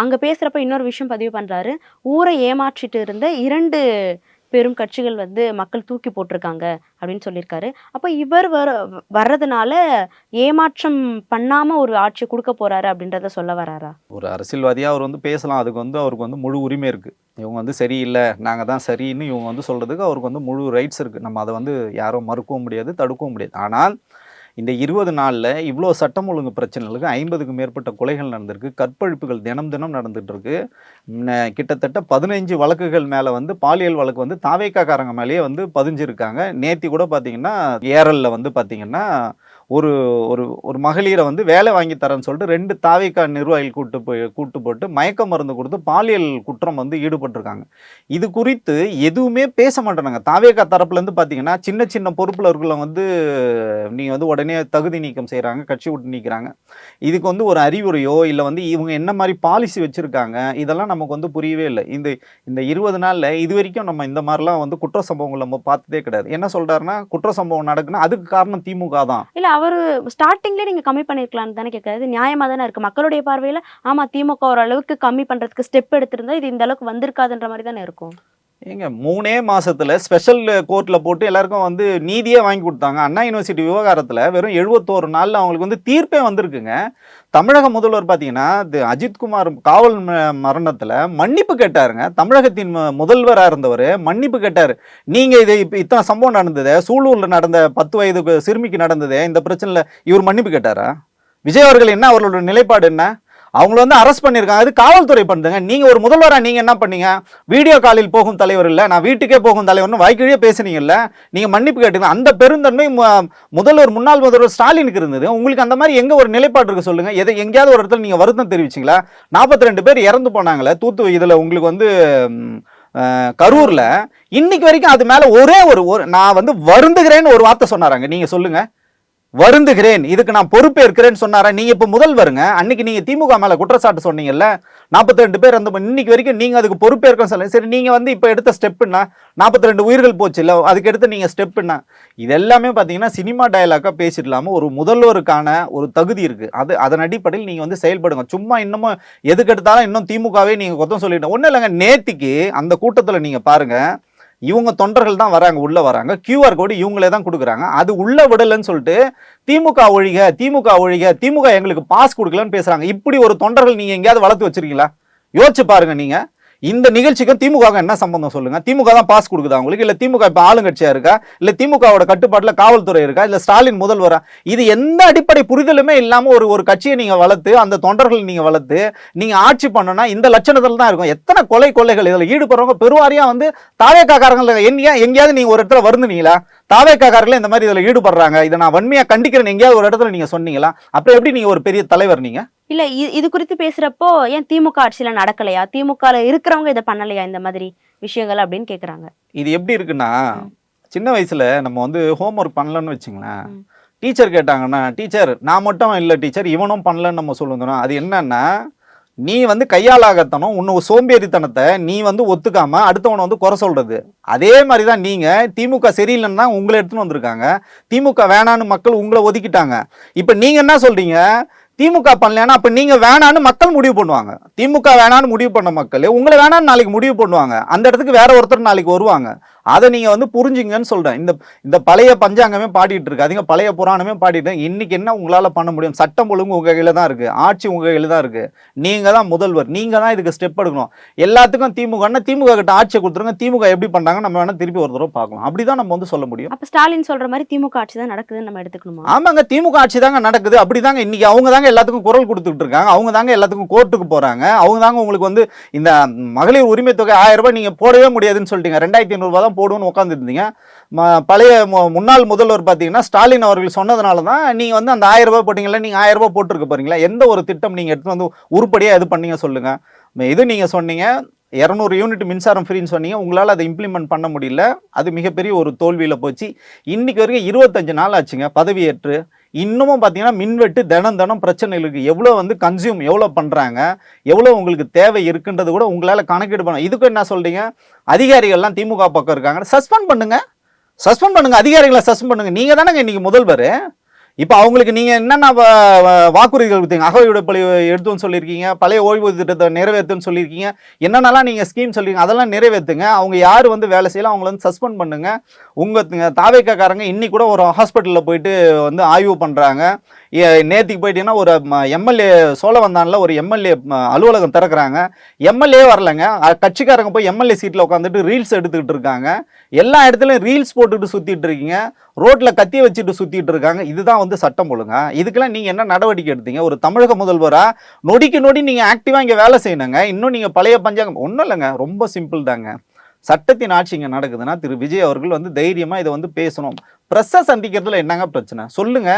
அங்க பேசுறப்ப இன்னொரு விஷயம் பதிவு பண்றாரு. ஊரை ஏமாற்றிட்டு இருந்த 2 பெரும் கட்சிகள் வந்து மக்கள் தூக்கி போட்டிருக்காங்க அப்படின்னு சொல்லியிருக்காரு. அப்ப இவர் வர்றதுனால ஏமாற்றம் பண்ணாம ஒரு ஆட்சி கொடுக்க போறாரு அப்படின்றத சொல்ல வராரா? ஒரு அரசியல்வாதியாக அவர் வந்து பேசலாம். அதுக்கு வந்து அவருக்கு வந்து முழு உரிமை இருக்குது. இவங்க வந்து சரியில்லை, நாங்கள் தான் சரின்னு இவங்க வந்து சொல்கிறதுக்கு அவருக்கு வந்து முழு ரைட்ஸ் இருக்குது. நம்ம அதை வந்து யாரும் மறுக்கவும் முடியாது, தடுக்கவும் முடியாது. ஆனால் இந்த 20 நாளில் இவ்வளோ சட்டம் ஒழுங்கு பிரச்சனைகளுக்கு 50க்கும் மேற்பட்ட கொலைகள் நடந்திருக்கு, கற்பழிப்புகள் தினம் நடந்துட்டு இருக்கு. கிட்டத்தட்ட 15 வழக்குகள் மேலே வந்து பாலியல் வழக்கு வந்து தாவேக்காக்காரங்க மேலேயே வந்து பதிஞ்சிருக்காங்க. நேத்தி கூட பார்த்தீங்கன்னா ஏரலில் வந்து பார்த்தீங்கன்னா ஒரு ஒரு ஒரு மகளிரை வந்து வேலை வாங்கி தரேன்னு சொல்லிட்டு 2 தாவேக்கா நிர்வாகிகள் கூட்டு போட்டு மயக்க மருந்து கொடுத்து பாலியல் குற்றம் வந்து ஈடுபட்டிருக்காங்க. இது குறித்து எதுவுமே பேச மாட்டேனாங்க. தாவேக்கா தரப்புலேருந்து பார்த்தீங்கன்னா சின்ன சின்ன பொறுப்பில் இருக்கிற வந்து நீங்கள் வந்து உடனே தகுதி நீக்கம் செய்கிறாங்க, கட்சி விட்டு நீக்கிறாங்க. இதுக்கு வந்து ஒரு அறிவுரையோ இல்லை வந்து இவங்க என்ன மாதிரி பாலிசி வச்சுருக்காங்க இதெல்லாம் நமக்கு வந்து புரியவே இல்லை. இந்த 20 நாளில் இது வரைக்கும் நம்ம இந்த மாதிரிலாம் வந்து குற்ற சம்பவங்கள் நம்ம பார்த்ததே கிடையாது. என்ன சொல்கிறாருன்னா, குற்ற சம்பவம் நடக்குன்னா அதுக்கு காரணம் திமுக தான். இல்ல அவர் ஸ்டார்டிங்லேயே நீங்கள் கம்மி பண்ணியிருக்கலான்னு தானே கேட்குறது, நியாயமாக தானே இருக்குது மக்களுடைய பார்வையில். ஆமாம், திமுக ஓரளவுக்கு கம்மி பண்ணுறதுக்கு ஸ்டெப் எடுத்திருந்தா இது இந்த அளவுக்கு வந்திருக்காதுன்ற மாதிரி தானே இருக்கும். ஏங்க 3 மாசத்துல ஸ்பெஷல் கோர்ட்ல போட்டு எல்லாருக்கும் வந்து நீதியே வாங்கி கொடுத்தாங்க. அண்ணா யூனிவர்சிட்டி விவகாரத்துல வெறும் 71 நாள்ல அவங்களுக்கு வந்து தீர்ப்பே வந்திருக்குங்க. தமிழக முதல்வர் பார்த்தீங்கன்னா அஜித்குமார் காவல் மரணத்துல மன்னிப்பு கேட்டாருங்க. தமிழகத்தின் முதல்வராக இருந்தவர் மன்னிப்பு கேட்டார். நீங்க இதை இத்தனை சம்பவம் நடந்தது, சூலூர்ல நடந்த 10 வயது சிறுமிக்கு நடந்தது, இந்த பிரச்சனைல இவர் மன்னிப்பு கேட்டாரா? விஜய் அவர்கள் என்ன, அவர்களோட நிலைப்பாடு என்ன? அவங்கள வந்து அரெஸ்ட் பண்ணியிருக்காங்க, அது காவல்துறை பண்ணுதுங்க. நீங்கள் ஒரு முதல்வராக நீங்கள் என்ன பண்ணீங்க? வீடியோ காலில் போகும் தலைவர் இல்லை, நான் வீட்டுக்கே போகும் தலைவர்னு வாய்க்கிழியே பேசுனீங்கல்ல, நீங்கள் மன்னிப்பு கேட்டீங்க. அந்த பெருந்தன்மை முன்னாள் முதல்வர் ஸ்டாலினுக்கு இருந்தது. உங்களுக்கு அந்த மாதிரி எங்கே ஒரு நிலைப்பாடு இருக்கு சொல்லுங்கள். எங்கேயாவது ஒரு இடத்துல நீங்கள் வருத்தம் தெரிவிச்சிங்களா? 42 பேர் இறந்து போனாங்களே இதில் உங்களுக்கு வந்து கரூரில் இன்னைக்கு வரைக்கும் அது மேலே ஒரே ஒரு நான் வந்து வருந்துகிறேன்னு ஒரு வார்த்தை சொன்னாராங்க. நீங்கள் சொல்லுங்கள், வருந்துகிறேன், இதுக்கு நான் பொறுப்பேற்கிறேன்னு சொன்னாரா? நீங்க இப்ப முதல்வருங்க, அன்னைக்கு நீங்க திமுக மேல குற்றச்சாட்டு சொன்னீங்கல்ல, 42 பேர் அந்த இன்னைக்கு வரைக்கும் நீங்க அதுக்கு பொறுப்பேற்க சொல்ல. சரி, நீங்க வந்து இப்ப எடுத்த ஸ்டெப்னா 42 உயிர்கள் போச்சு இல்ல, அதுக்கு எடுத்து நீங்க ஸ்டெப்னா இது எல்லாமே பாத்தீங்கன்னா சினிமா டயலாக்கா பேசிடலாம ஒரு முதல்வருக்கான ஒரு தகுதி இருக்கு. அதன் அடிப்படையில் நீங்க வந்து செயல்படுங்க. சும்மா இன்னமும் எதுக்கு எடுத்தாலும் இன்னும் திமுகவே நீங்க கொத்தம் சொல்லிட்டு ஒன்னும் இல்லைங்க. நேத்திக்கு அந்த கூட்டத்துல நீங்க பாருங்க, இவங்க தொண்டர்கள் தான் வராங்க, உள்ள வராங்க, கியூஆர் கோடு இவங்களே தான் கொடுக்குறாங்க. அது உள்ள விடலன்னு சொல்லிட்டு திமுக ஒழிக, திமுக ஒழிக, திமுக எங்களுக்கு பாஸ் கொடுக்கலன்னு பேசுறாங்க. இப்படி ஒரு தொண்டர்கள் நீங்க எங்கேயாவது வளர்த்து வச்சிருக்கீங்களா? யோசிச்சு பாருங்க. நீங்க இந்த நிகழ்ச்சிக்கும் திமுக என்ன சம்பந்தம் சொல்லுங்க? திமுக தான் பாஸ் கொடுக்குதா உங்களுக்கு? இல்ல திமுக இப்ப ஆளுங்கட்சியா இருக்கா? இல்ல திமுகவோட கட்டுப்பாட்டுல காவல்துறை இருக்கா? இல்ல ஸ்டாலின் முதல்வரா? இது எந்த அடிப்படை புரிதலுமே இல்லாம ஒரு கட்சியை நீங்க வளர்த்து, அந்த தொண்டர்கள் நீங்க வளர்த்து நீங்க ஆட்சி பண்ணனா இந்த லட்சணத்துல தான் இருக்கும். எத்தனை கொலைகள் இதுல ஈடுபடுறவங்க பெருவாரியா வந்து தாவேக்காரங்க. எங்கேயாவது நீங்க ஒரு இடத்துல வருந்துனீங்களா? தாவேக்காரங்களே இந்த மாதிரி இதுல ஈடுபடுறாங்க, இதை நான் வன்மையா கண்டிக்கிறேன் எங்கேயாவது ஒரு இடத்துல நீங்க சொன்னீங்களா? அப்புறம் எப்படி நீங்க ஒரு பெரிய தலைவர்? நீங்க இல்ல இது குறித்து பேசுறப்போ ஏன் திமுக ஆட்சியில நடக்கலையா, திமுக இருக்கிறவங்க இதை பண்ணலையா இந்த மாதிரி விஷயங்கள் அப்படின்னு கேக்குறாங்க. இது எப்படி இருக்குன்னா, சின்ன வயசுல நம்ம வந்து ஹோம்ஒர்க் பண்ணலன்னு வச்சுங்களேன், டீச்சர் கேட்டாங்கன்னா, டீச்சர் நான் மட்டும் இல்லை டீச்சர் இவனும் பண்ணலன்னு நம்ம சொல்லணும். அது என்னன்னா, நீ வந்து கையாளாகத்தனம், உன்னை சோம்பேறித்தனத்தை நீ வந்து ஒத்துக்காம அடுத்தவனை வந்து குறை சொல்றது. அதே மாதிரி தான் நீங்க திமுக சரியில்லைன்னு தான் உங்களை எடுத்துன்னு வந்திருக்காங்க. திமுக வேணான்னு மக்கள் உங்களை ஒதுக்கிட்டாங்க. இப்ப நீங்க என்ன சொல்றீங்க? திமுக பண்ணலன்னா அப்ப நீங்க வேணான்னு மக்கள் முடிவு பண்ணுவாங்க. திமுக வேணான்னு முடிவு பண்ண மக்கள் உங்களை வேணான்னு நாளைக்கு முடிவு பண்ணுவாங்க. அந்த இடத்துக்கு வேற ஒருத்தர் நாளைக்கு வருவாங்க. அதை நீங்க வந்து புரிஞ்சுங்கன்னு சொல்றேன். இந்த பழைய பஞ்சாங்கமே பாடிட்டு இருக்காதீங்க, பழைய புராணமே பாடிட்டு. இன்னைக்கு என்ன உங்களால பண்ண முடியும்? சட்டம் ஒழுங்கு உங்க கையில தான் இருக்கு, ஆட்சி உங்க கையில தான் இருக்கு. நீங்க தான் முதல்வர், நீங்க தான் இதுக்கு ஸ்டெப் எடுக்கணும். எல்லாத்துக்கும் திமுக கிட்ட ஆட்சியை கொடுத்துருங்க. திமுக எப்படி பண்றாங்க நம்ம வேணா திருப்பி ஒரு தடவை பார்க்கலாம். அப்படிதான் நம்ம வந்து சொல்ல முடியும். அப்ப ஸ்டாலின் சொல்ற மாதிரி திமுக ஆட்சி தான் நடக்குதுன்னு நம்ம எடுத்துக்கணுமா? ஆமாங்க, திமுக ஆட்சி தாங்க நடக்குது. அப்படிதாங்க இன்னைக்கு அவங்க தாங்க எல்லாத்துக்கும் குரல் கொடுத்துட்டு இருக்காங்க. அவங்க தாங்க எல்லாத்துக்கும் கோர்ட்டுக்கு போறாங்க. அவங்க தாங்க உங்களுக்கு வந்து இந்த மகளிர் உரிமை தொகை 1000 ரூபாய் நீங்க போடவே முடியாதுன்னு சொல்லிட்டீங்க. 2500 ரூபாய் தான் போடுவோம்னு உட்கார்ந்து இருந்தீங்க. பழைய முன்னாள் முதல்வர் பார்த்தீங்கன்னா ஸ்டாலின் அவர்கள் சொன்னதுனால தான் நீங்க வந்து அந்த 1000 ரூபாய் போட்டீங்களா? நீங்க 1000 ரூபாய் போட்டுருக்க போறீங்களா? எந்த ஒரு திட்டம் நீங்க எடுத்து வந்து உருப்படியா எது பண்ணீங்க சொல்லுங்க. இது நீங்க சொன்னீங்க 200 யூனிட் மின்சாரம் ஃப்ரீன்னு சொன்னீங்க. உங்களால் அதை இம்ப்ளிமெண்ட் பண்ண முடியல. அது மிகப்பெரிய ஒரு தோல்வியில் போச்சு. இன்னைக்கு வரைக்கும் 25 நாள் ஆச்சுங்க பதவியேற்று. இன்னமும் பார்த்தீங்கன்னா மின்வெட்டு தினம் பிரச்சனை இருக்குது. எவ்வளோ வந்து கன்சியூம் எவ்வளோ பண்ணுறாங்க, எவ்வளோ உங்களுக்கு தேவை இருக்குன்றது கூட உங்களால் கணக்கீடு பண்ண. இதுக்கு என்ன சொல்கிறீங்க? அதிகாரிகள்லாம் திமுக பக்கம் இருக்காங்க, சஸ்பெண்ட் பண்ணுங்க, அதிகாரிகளை சஸ்பெண்ட் பண்ணுங்க. நீங்கள் தானேங்க இன்னைக்கு முதல்வர். இப்போ அவங்களுக்கு நீங்கள் என்னென்ன வாக்குறுதிகள் கொடுத்தீங்க? அகவிடுப்பளி எடுத்துன்னு சொல்லியிருக்கீங்க, பழைய ஓய்வூதிய திட்டத்தை நிறைவேற்றுன்னு சொல்லியிருக்கீங்க, என்னென்னலாம் நீங்கள் ஸ்கீம் சொல்லியிருக்கீங்க அதெல்லாம் நிறைவேற்றுங்க. அவங்க யார் வந்து வேலை செய்யலாம் அவங்கள வந்து சஸ்பெண்ட் பண்ணுங்க. உங்கள் தாவேக்காரங்க இன்னைக்கு கூட ஒரு ஹாஸ்பிட்டலில் போயிட்டு வந்து ஆய்வு பண்ணுறாங்க. நேற்றுக்கு போயிட்டீங்கன்னா ஒரு எம்எல்ஏ சோழவந்தானில் ஒரு எம்எல்ஏ அலுவலகம் திறக்கிறாங்க. எம்எல்ஏ வரலைங்க, கட்சிக்காரங்க போய் எம்எல்ஏ சீட்டில் உட்காந்துட்டு ரீல்ஸ் எடுத்துக்கிட்டு இருக்காங்க. எல்லா இடத்துலையும் ரீல்ஸ் போட்டுட்டு சுற்றிட்டு இருக்கீங்க, ரோட்டில் கத்திய வச்சுட்டு சுற்றிட்டு இருக்காங்க. இதுதான் வந்து சட்டம் ஒழுங்கா? இதுக்கெல்லாம் நீங்கள் என்ன நடவடிக்கை எடுத்தீங்க? ஒரு தமிழக முதல்வராக நொடிக்கு நீங்கள் ஆக்டிவாக இங்கே வேலை செய்யணுங்க. இன்னும் நீங்கள் பழைய பஞ்சாங்கம் ஒன்றும் இல்லைங்க, ரொம்ப சிம்பிள் தாங்க. சட்டத்தின் ஆட்சி இங்கே நடக்குதுன்னா திரு விஜய் அவர்கள் வந்து தைரியமாக இதை வந்து பேசணும். ப்ரெஸ்ஸை சந்திக்கிறதுல என்னங்க பிரச்சனை சொல்லுங்க.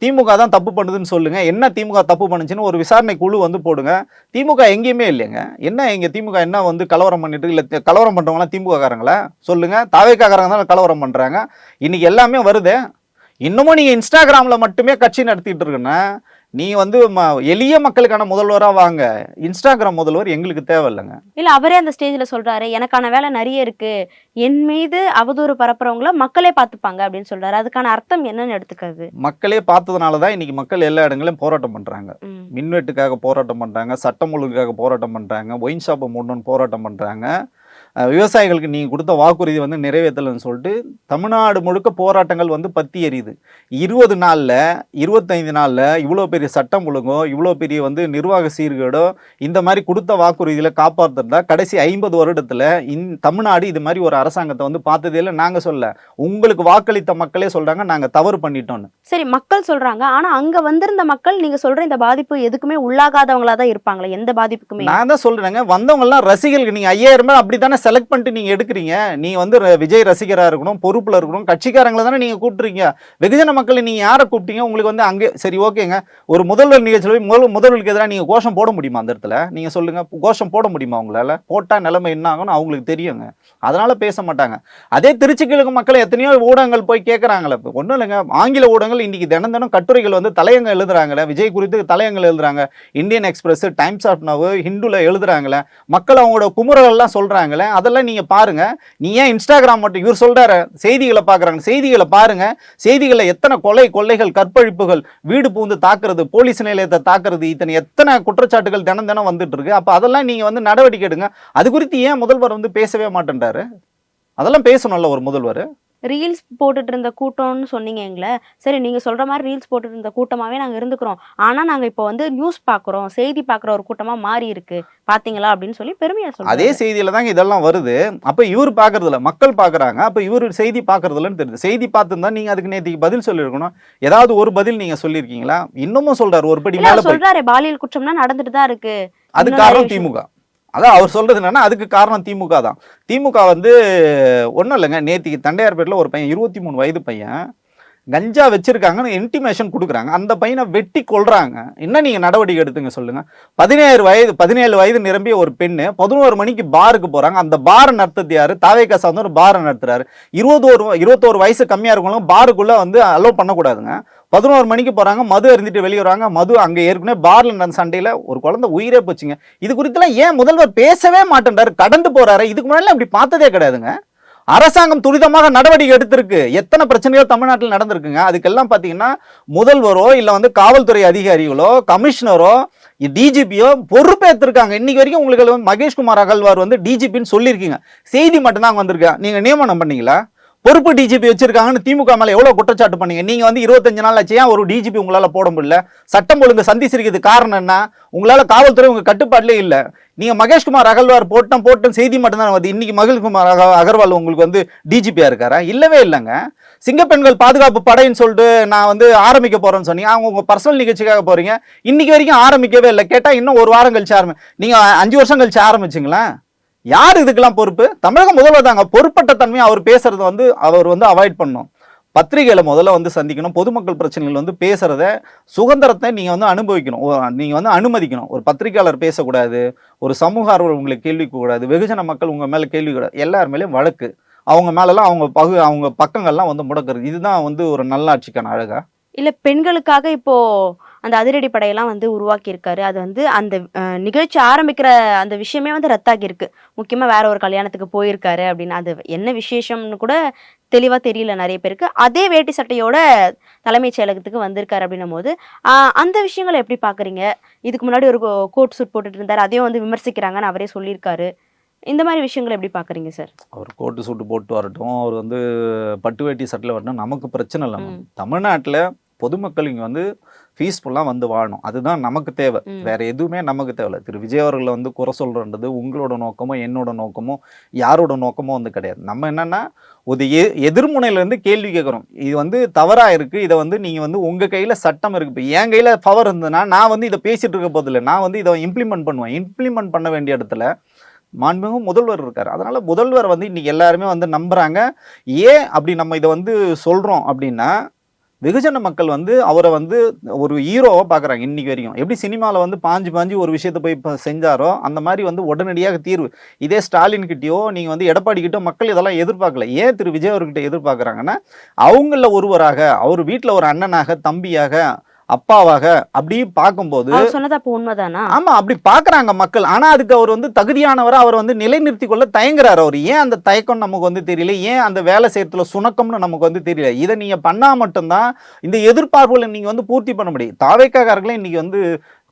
திமுக தான் தப்பு பண்ணுதுன்னு சொல்லுங்க. என்ன திமுக தப்பு பண்ணுச்சுன்னு ஒரு விசாரணை குழு வந்து போடுங்க. திமுக எங்கேயுமே இல்லைங்க. என்ன எங்க திமுக என்ன வந்து கலவரம் பண்ணிட்டு இல்லை, கலவரம் பண்றவங்களாம் திமுக காரங்களா சொல்லுங்க? தாவேக்காரங்க தான் கலவரம் பண்றாங்க. இன்னைக்கு எல்லாமே வருது. இன்னமும் நீங்க இன்ஸ்டாகிராம்ல மட்டுமே கட்சி நடத்திட்டு இருக்குன்னா நீ வந்து எளிய மக்களுக்கான முதல்வரா வாங்க. இன்ஸ்டாகிராம் முதல்வர் எங்களுக்கு தேவையில்லைங்க. இல்ல அவரே அந்த ஸ்டேஜ்ல சொல்றாரு, எனக்கான வேலை நிறைய இருக்கு, என் மீது அவதூறு பரப்புறவங்கள மக்களே பார்த்துப்பாங்க அப்படின்னு சொல்றாரு. அதுக்கான அர்த்தம் என்னன்னு எடுத்துக்கிறது? மக்களே பார்த்ததுனால தான் இன்னைக்கு மக்கள் எல்லா இடங்களையும் போராட்டம் பண்றாங்க. ம். மின்வெட்டுக்காக போராட்டம் பண்றாங்க, சட்டம் ஒழுங்குக்காக போராட்டம் பண்றாங்க, ஒயின் ஷாப்பை மூடணும்னு போராட்டம் பண்றாங்க. விவசாயிகளுக்கு நீங்கள் கொடுத்த வாக்குறுதி வந்து நிறைவேற்றலைன்னு சொல்லிட்டு தமிழ்நாடு முழுக்க போராட்டங்கள் வந்து பற்றி எரியுது. 20 நாளில் 25 நாளில் இவ்வளோ பெரிய சட்டம் ஒழுங்கோ இவ்வளோ பெரிய வந்து நிர்வாக சீர்கேடோ இந்த மாதிரி கொடுத்த வாக்குறுதியில் காப்பாற்றுறதா கடைசி 50 வருடத்தில் தமிழ்நாடு இது மாதிரி ஒரு அரசாங்கத்தை வந்து பார்த்ததே இல்லை. நாங்கள் சொல்ல, உங்களுக்கு வாக்களித்த மக்களே சொல்கிறாங்க நாங்கள் தவறு பண்ணிட்டோன்னு. சரி, மக்கள் சொல்றாங்க. ஆனா அங்க வந்திருந்த மக்கள் நீங்க சொல்ற இந்த பாதிப்பு எதுக்குமே உள்ளாகாதவங்களா தான் இருப்பாங்களே, எந்த பாதிப்புக்குமே? நான் தான் சொல்றேங்க, வந்தவங்க எல்லாம் ரசிகர்கள். நீங்க 5000 பேர் அப்படித்தானே செலக்ட் பண்ணிட்டு நீங்க எடுக்கிறீங்க. நீங்க வந்து விஜய் ரசிகரா இருக்கணும், பொறுப்புல இருக்கணும், கட்சிக்காரங்களை தானே நீங்க கூப்பிட்டுறீங்க. வெகுஜன மக்களை நீங்க யாரை கூப்பிட்டீங்க? உங்களுக்கு வந்து அங்கே சரி ஓகேங்க, ஒரு முதல்வர் நிகழ்ச்சியில் போய் முதல்வருக்கு எதிராக நீங்க கோஷம் போட முடியுமா? அந்த இடத்துல நீங்க சொல்லுங்க, கோஷம் போட முடியுமா? அவங்களால போட்டா நிலைமை என்ன ஆகும்னு அவங்களுக்கு தெரியுங்க. அதனால பேச மாட்டாங்க. அதே திருச்சி கிழக்கு மக்களை எத்தனையோ ஊடகங்கள் போய் கேட்கறாங்களே. ஒன்றும் இல்லைங்க, ஆங்கில ஊடகங்கள் இன்னைக்கு தினம் தினம் கட்டுரைகள் வந்து தலையங்க எழுதுறாங்களே, விஜய் குறித்து தலையங்கள் எழுதுறாங்க. Indian Express, Times of Now, ஹிந்துல எழுதுறாங்களே, மக்கள் அவங்களோட குமுறல் எல்லாம் சொல்றாங்களே, அதெல்லாம் நீங்க பாருங்க. நீ ஏன் இன்ஸ்டாகிராம் மட்டும்? இவர் சொல்றாரு செய்திகளை பாக்குறாங்க, செய்திகளை பாருங்க. செய்திகளை எத்தனை கொள்ளைகள், கற்பழிப்புகள், வீடு பூந்து தாக்குறது, போலீஸ் நிலையத்தை தாக்குறது, இத்தனை எத்தனை குற்றச்சாட்டுகள் தினம் தினம் வந்துட்டு இருக்கு. அப்ப அதெல்லாம் நீங்க வந்து நடவடிக்கை எடுங்க. அது குறித்து ஏன் முதல்வர் வந்து பேசவே மாட்டேன்றாரு? அதெல்லாம் பேசணும்ல ஒரு முதல்வர். ரீல்ஸ் போட்டுட்டு இருந்த கூட்டம்னு சொன்னீங்க எங்களை. சரி, நீங்க சொல்ற மாதிரி ரீல்ஸ் போட்டுட்டு இருந்த கூட்டமாவே நாங்க இருந்துக்கிறோம். ஆனா நாங்க இப்போ வந்து நியூஸ் பாக்குறோம், செய்தி பாக்குற ஒரு கூட்டமா மாறி இருக்கு பாத்தீங்களா அப்படின்னு சொல்லி பெருமையா சொல்றாரு. அதே செய்தியில தாங்க இதெல்லாம் வருது. அப்ப இவர் பாக்குறது இல்ல, மக்கள் பாக்குறாங்க. அப்ப இவர் செய்தி பாக்குறது இல்லன்னு தெரியுது. செய்தி பார்த்துருந்தா நீங்க அதுக்கு நேற்றுக்கு பதில் சொல்லிருக்கணும். ஏதாவது ஒரு பதில் நீங்க சொல்லியிருக்கீங்களா? இன்னமும் சொல்றாரு ஒரு படி மேல சொல்றாரு, பாலியல் குற்றம்னா நடந்துட்டு தான் இருக்கு. அது காரணம் திமுக. அதான் அவர் சொல்றது என்னன்னா அதுக்கு காரணம் திமுக தான். திமுக வந்து ஒன்றும் இல்லைங்க, நேற்றுக்கு தண்டையார்பேட்டில் ஒரு பையன் 23 வயது பையன் கஞ்சா வச்சிருக்காங்கன்னு இன்டிமேஷன் கொடுக்குறாங்க. அந்த பையனை வெட்டி கொள்றாங்க. என்ன நீங்க நடவடிக்கை எடுத்துங்க சொல்லுங்க. 17 வயது நிரம்பிய ஒரு பெண்ணு 11 மணிக்கு பாருக்கு போறாங்க. அந்த பாரை நடத்துறது யாரு? தாவேகா சார்ந்த ஒரு பாரை நடத்துறாரு. 21 வயசு கம்மியா இருக்கவங்களும் பாருக்குள்ள வந்து அலோவ் பண்ணக்கூடாதுங்க. 11 மணிக்கு போறாங்க, மது அருந்திட்டு வெளியே வராங்க. மது அங்கே ஏற்கனவே பார்ல நடந்த சண்டையில ஒரு குழந்தை உயிரே போச்சுங்க. இது குறித்துலாம் ஏன் முதல்வர் பேசவே மாட்டேன்றாரு? கடந்து போறாரு. இதுக்கு முன்னாடி அப்படி பார்த்ததே கிடையாதுங்க. அரசாங்கம் துரிதமாக நடவடிக்கை எடுத்திருக்கு. எத்தனை பிரச்சனைகள் தமிழ்நாட்டில் நடந்திருக்குங்க. அதுக்கெல்லாம் பார்த்தீங்கன்னா முதல்வரோ இல்லை வந்து காவல்துறை அதிகாரிகளோ கமிஷனரோ டிஜிபியோ பொறுப்பேற்றிருக்காங்க. இன்னைக்கு வரைக்கும் உங்களுக்கு மகேஷ்குமார் அகர்வால் வந்து டிஜிபின்னு சொல்லியிருக்கீங்க. செய்தி மட்டும்தான் அங்கே வந்திருக்கா. நீங்கள் நியமனம் பண்ணீங்களா? பொறுப்பு டிஜிபி வச்சிருக்காங்கன்னு திமுக மேல எவ்வளவு குற்றச்சாட்டு பண்ணீங்க. நீங்க வந்து 25 நாள் ஆச்சு, ஏன் ஒரு டிஜிபி உங்களால போட முடியல? சட்டம் ஒழுங்கு சந்திச்சிருக்கிறது காரணம் என்ன? உங்களால காவல்துறை உங்க கட்டுப்பாட்டிலே இல்ல. நீங்க மகேஷ்குமார் அகர்வால் போட்டும் செய்தி மட்டும்தான் வந்து. இன்னைக்கு மகேஷ்குமார் அகர்வால் உங்களுக்கு வந்து டிஜிபியா இருக்காரா? இல்லவே இல்லைங்க. சிங்கப்பெண்கள் பாதுகாப்பு படைன்னு சொல்லிட்டு நான் வந்து ஆரம்பிக்க போறேன்னு சொன்னீங்க. அவங்க உங்க பர்சனல் நிகழ்ச்சிக்காக போறீங்க. இன்னைக்கு வரைக்கும் ஆரம்பிக்கவே இல்லை. கேட்டா இன்னும் ஒரு வாரம் கழிச்சு நீங்க 5 வருஷம் கழிச்சு ஆரம்பிச்சுங்களா? யார் இதுக்கெல்லாம் பொறுப்பு? தமிழக முதல்வர் தாங்க. பொறுப்பட்ட தன்மையை அவர் பேசுறத வந்து அவர் வந்து அவாய்ட் பண்ணணும். பத்திரிகைகளை முதல்ல வந்து சந்திக்கணும். பொதுமக்கள் பிரச்சனைகள் வந்து பேசுறத சுதந்திரத்தை நீங்க வந்து அனுபவிக்கணும், நீங்க வந்து அனுமதிக்கணும். ஒரு பத்திரிகையாளர் பேசக்கூடாது, ஒரு சமூக ஆர்வலர் உங்களுக்கு கேள்வி கூடாது, வெகுஜன மக்கள் உங்க மேல கேள்வி கூடாது. எல்லார் மேலேயும் வழக்கு, அவங்க மேலெல்லாம் அவங்க பக்கங்கள்லாம் வந்து முடக்கிறது. இதுதான் வந்து ஒரு நல்லாட்சிக்கான அழகா? இல்ல, பெண்களுக்காக இப்போ அந்த அதிரடி படையெல்லாம் வந்து உருவாக்கி இருக்காரு. அது வந்து அந்த நிகழ்ச்சி ஆரம்பிக்கிற அந்த விஷயமே வந்து ரத்தாகி இருக்கு. முக்கியமா வேற ஒரு கல்யாணத்துக்கு போயிருக்காரு அப்படின்னு. அது என்ன விசேஷம்னு கூட தெளிவா தெரியல நிறைய பேருக்கு. அதே வேட்டி சட்டையோட தலைமைச் செயலகத்துக்கு வந்திருக்காரு அப்படின்னும் போது அந்த விஷயங்களை எப்படி பாக்குறீங்க? இதுக்கு முன்னாடி ஒரு கோட் சூட் போட்டுட்டு இருந்தாரு, அதையும் வந்து விமர்சிக்கிறாங்கன்னு அவரே சொல்லியிருக்காரு. இந்த மாதிரி விஷயங்களை எப்படி பாக்குறீங்க சார்? அவர் கோட்டு சூட்டு போட்டு வரட்டும், அவர் வந்து பட்டு வேட்டி சட்டில் வரட்டும், நமக்கு பிரச்சனை இல்லை. தமிழ்நாட்டில் பொதுமக்கள் இங்கே வந்து பீஸ்ஃபுல்லாக வந்து வாழணும், அதுதான் நமக்கு தேவை. வேற எதுவுமே நமக்கு தேவையில்லை. திரு விஜய் அவர்களை வந்து குறை சொல்றது உங்களோட நோக்கமோ என்னோட நோக்கமோ யாரோட நோக்கமோ வந்து கிடையாது. நம்ம என்னன்னா ஒரு எதிர்முனையிலேருந்து கேள்வி கேட்குறோம். இது வந்து தவறாக இருக்குது, இதை வந்து நீங்கள் வந்து உங்கள் கையில் சட்டம் இருக்குது. இப்போ என் கையில் பவர் இருந்ததுன்னா நான் வந்து இதை பேசிகிட்டு இருக்க போதில்லை, நான் வந்து இதை இம்ப்ளிமெண்ட் பண்ணுவேன். இம்ப்ளிமெண்ட் பண்ண வேண்டிய இடத்துல மாண்புமிகு முதல்வர் இருக்கார். அதனால முதல்வர் வந்து இன்னைக்கு எல்லாருமே வந்து நம்புறாங்க. ஏன் அப்படி நம்ம இதை வந்து சொல்றோம் அப்படின்னா, வெகுஜன மக்கள் வந்து அவரை வந்து ஒரு ஹீரோவா பார்க்குறாங்க இன்னைக்கு வரைக்கும். எப்படி சினிமாவில் வந்து பாஞ்சு பாஞ்சு ஒரு விஷயத்தை போய் இப்போ செஞ்சாரோ அந்த மாதிரி வந்து உடனடியாக தீர்வு. இதே ஸ்டாலின் கிட்டயோ நீங்கள் வந்து எடப்பாடி கிட்டோ மக்கள் இதெல்லாம் எதிர்பார்க்கல. ஏன் திரு விஜய் அவர்கிட்ட எதிர்பார்க்குறாங்கன்னா, அவங்கள ஒருவராக, அவர் வீட்டில் ஒரு அண்ணனாக, தம்பியாக, அப்பாவாக அப்படி பார்க்கும்போது அவர் சொன்னது அப்போ உண்மைதானா? ஆமா அப்படி பார்க்கறாங்க மக்கள். ஆனா அதுக்கு அவர் வந்து தகுதியானவரா அவர் வந்து நிலைநிறுத்தி கொள்ள தயங்குறாரு. அவர் ஏன் அந்த தயக்கம் நமக்கு வந்து தெரியல, ஏன் அந்த வேலை செய்யறதுல சுணக்கம்னு நமக்கு வந்து தெரியல. இதை நீங்க பண்ணா மட்டும்தான் இந்த எதிர்பார்ப்புகளை நீங்க வந்து பூர்த்தி பண்ண முடியும். தாவேக்காரர்களே இன்னைக்கு வந்து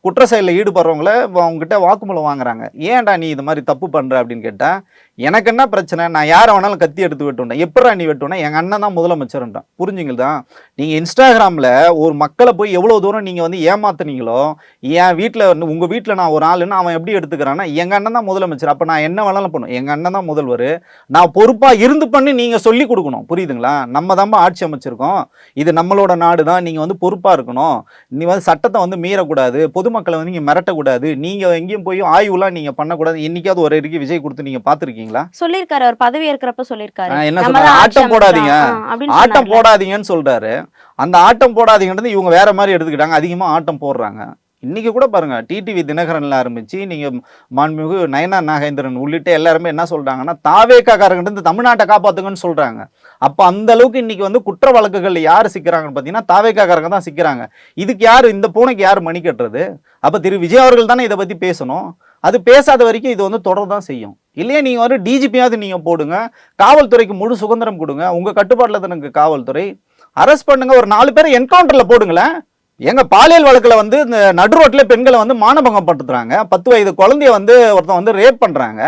குற்ற செயலில் ஈடுபடுறவங்கள அவங்ககிட்ட வாக்குமூலம் வாங்குறாங்க. ஏன்டா நீ இது மாதிரி தப்பு பண்ற அப்படின்னு கேட்டா, எனக்கு என்ன பிரச்சனை, நான் யாரை வேணாலும் கத்தி எடுத்து வெட்டுவேன். எப்படா நீ வெட்டுவேனா, எங்க அண்ணன் தான் முதலமைச்சர்ன்றான். புரிஞ்சுங்களா? நீங்க இன்ஸ்டாகிராம்ல ஒரு மக்களை போய் எவ்வளவு தூரம் நீங்க வந்து ஏமாத்துனீங்களோ, என் வீட்டுல உங்க வீட்டுல நான் ஒரு ஆளுன்னு அவன் எப்படி எடுத்துக்கிறான்னா, எங்க அண்ணன் தான் முதலமைச்சர், அப்ப நான் என்ன வேணாலும் பண்ணுவேன், எங்க அண்ணன் தான் முதல்வர், நான் பொறுப்பா இருந்து பண்ணி நீங்க சொல்லி கொடுக்கணும். புரியுதுங்களா? நம்ம தான் ஆட்சி அமைச்சிருக்கோம், இது நம்மளோட நாடு தான், நீங்க வந்து பொறுப்பா இருக்கணும், நீ வந்து சட்டத்தை வந்து மீறக்கூடாது, பொதுமக்களை வந்து நீங்க மிரட்டக்கூடாது, நீங்க எங்கேயும் போய் ஆய்வுலாம் நீங்க பண்ணக்கூடாது. என்னைக்காவது ஒரு அறிக்கை விஜய் கொடுத்து நீங்க பாத்துருக்கீங்க? சொல்லிருக்காரு, அவர் பதவி ஏற்கிறப்ப சொல்லிருக்காரு. என்ன சொல்றாரு? ஆட்டம் போடாதீங்க, ஆட்டம் போடாதீங்கன்னு சொல்றாரு. அந்த ஆட்டம் போடாதீங்கன்றது இவங்க வேற மாதிரி எடுத்துக்கிட்டாங்க. அதிகமா ஆட்டம் போடுறாங்க. இன்னைக்கு கூட பாருங்க, டிடிவி தினகரன்ல ஆரம்பிச்சு நீங்க மாண்புமிகு நயனா நாகேந்திரன் உள்ளிட்ட எல்லாருமே என்ன சொல்றாங்கன்னா, தாவேக்காரங்க இருந்து தமிழ்நாட்டை காப்பாத்துங்கன்னு சொல்றாங்க. அப்ப அந்த அளவுக்கு இன்னைக்கு வந்து குற்ற வழக்குகள் யாரு சிக்கிறாங்கன்னு பாத்தீங்கன்னா தாவேக்காரங்க தான் சிக்கிறாங்க. இதுக்கு யாரு, இந்த பூனைக்கு யாரு மணி கட்டுறது? அப்ப திரு விஜய் அவர்கள் தானே இதை பத்தி பேசணும். அது பேசாத வரைக்கும் இது வந்து தொடர்தான் செய்யும். இல்லையா நீங்க வந்து டிஜிபியாவது நீங்க போடுங்க, காவல்துறைக்கு முழு சுதந்திரம் கொடுங்க, உங்க கட்டுப்பாட்டில் தானே காவல்துறை. அரெஸ்ட் பண்ணுங்க, ஒரு 4 பேரை என்கவுண்டர்ல போடுங்களேன். எங்க பாலியல் வழக்குல வந்து இந்த நடு ரோட்ல பெண்களை வந்து மானபங்கம் படுத்துறாங்க, 10 வயது குழந்தைய வந்து ஒருத்தன் வந்து ரேப் பண்றாங்க.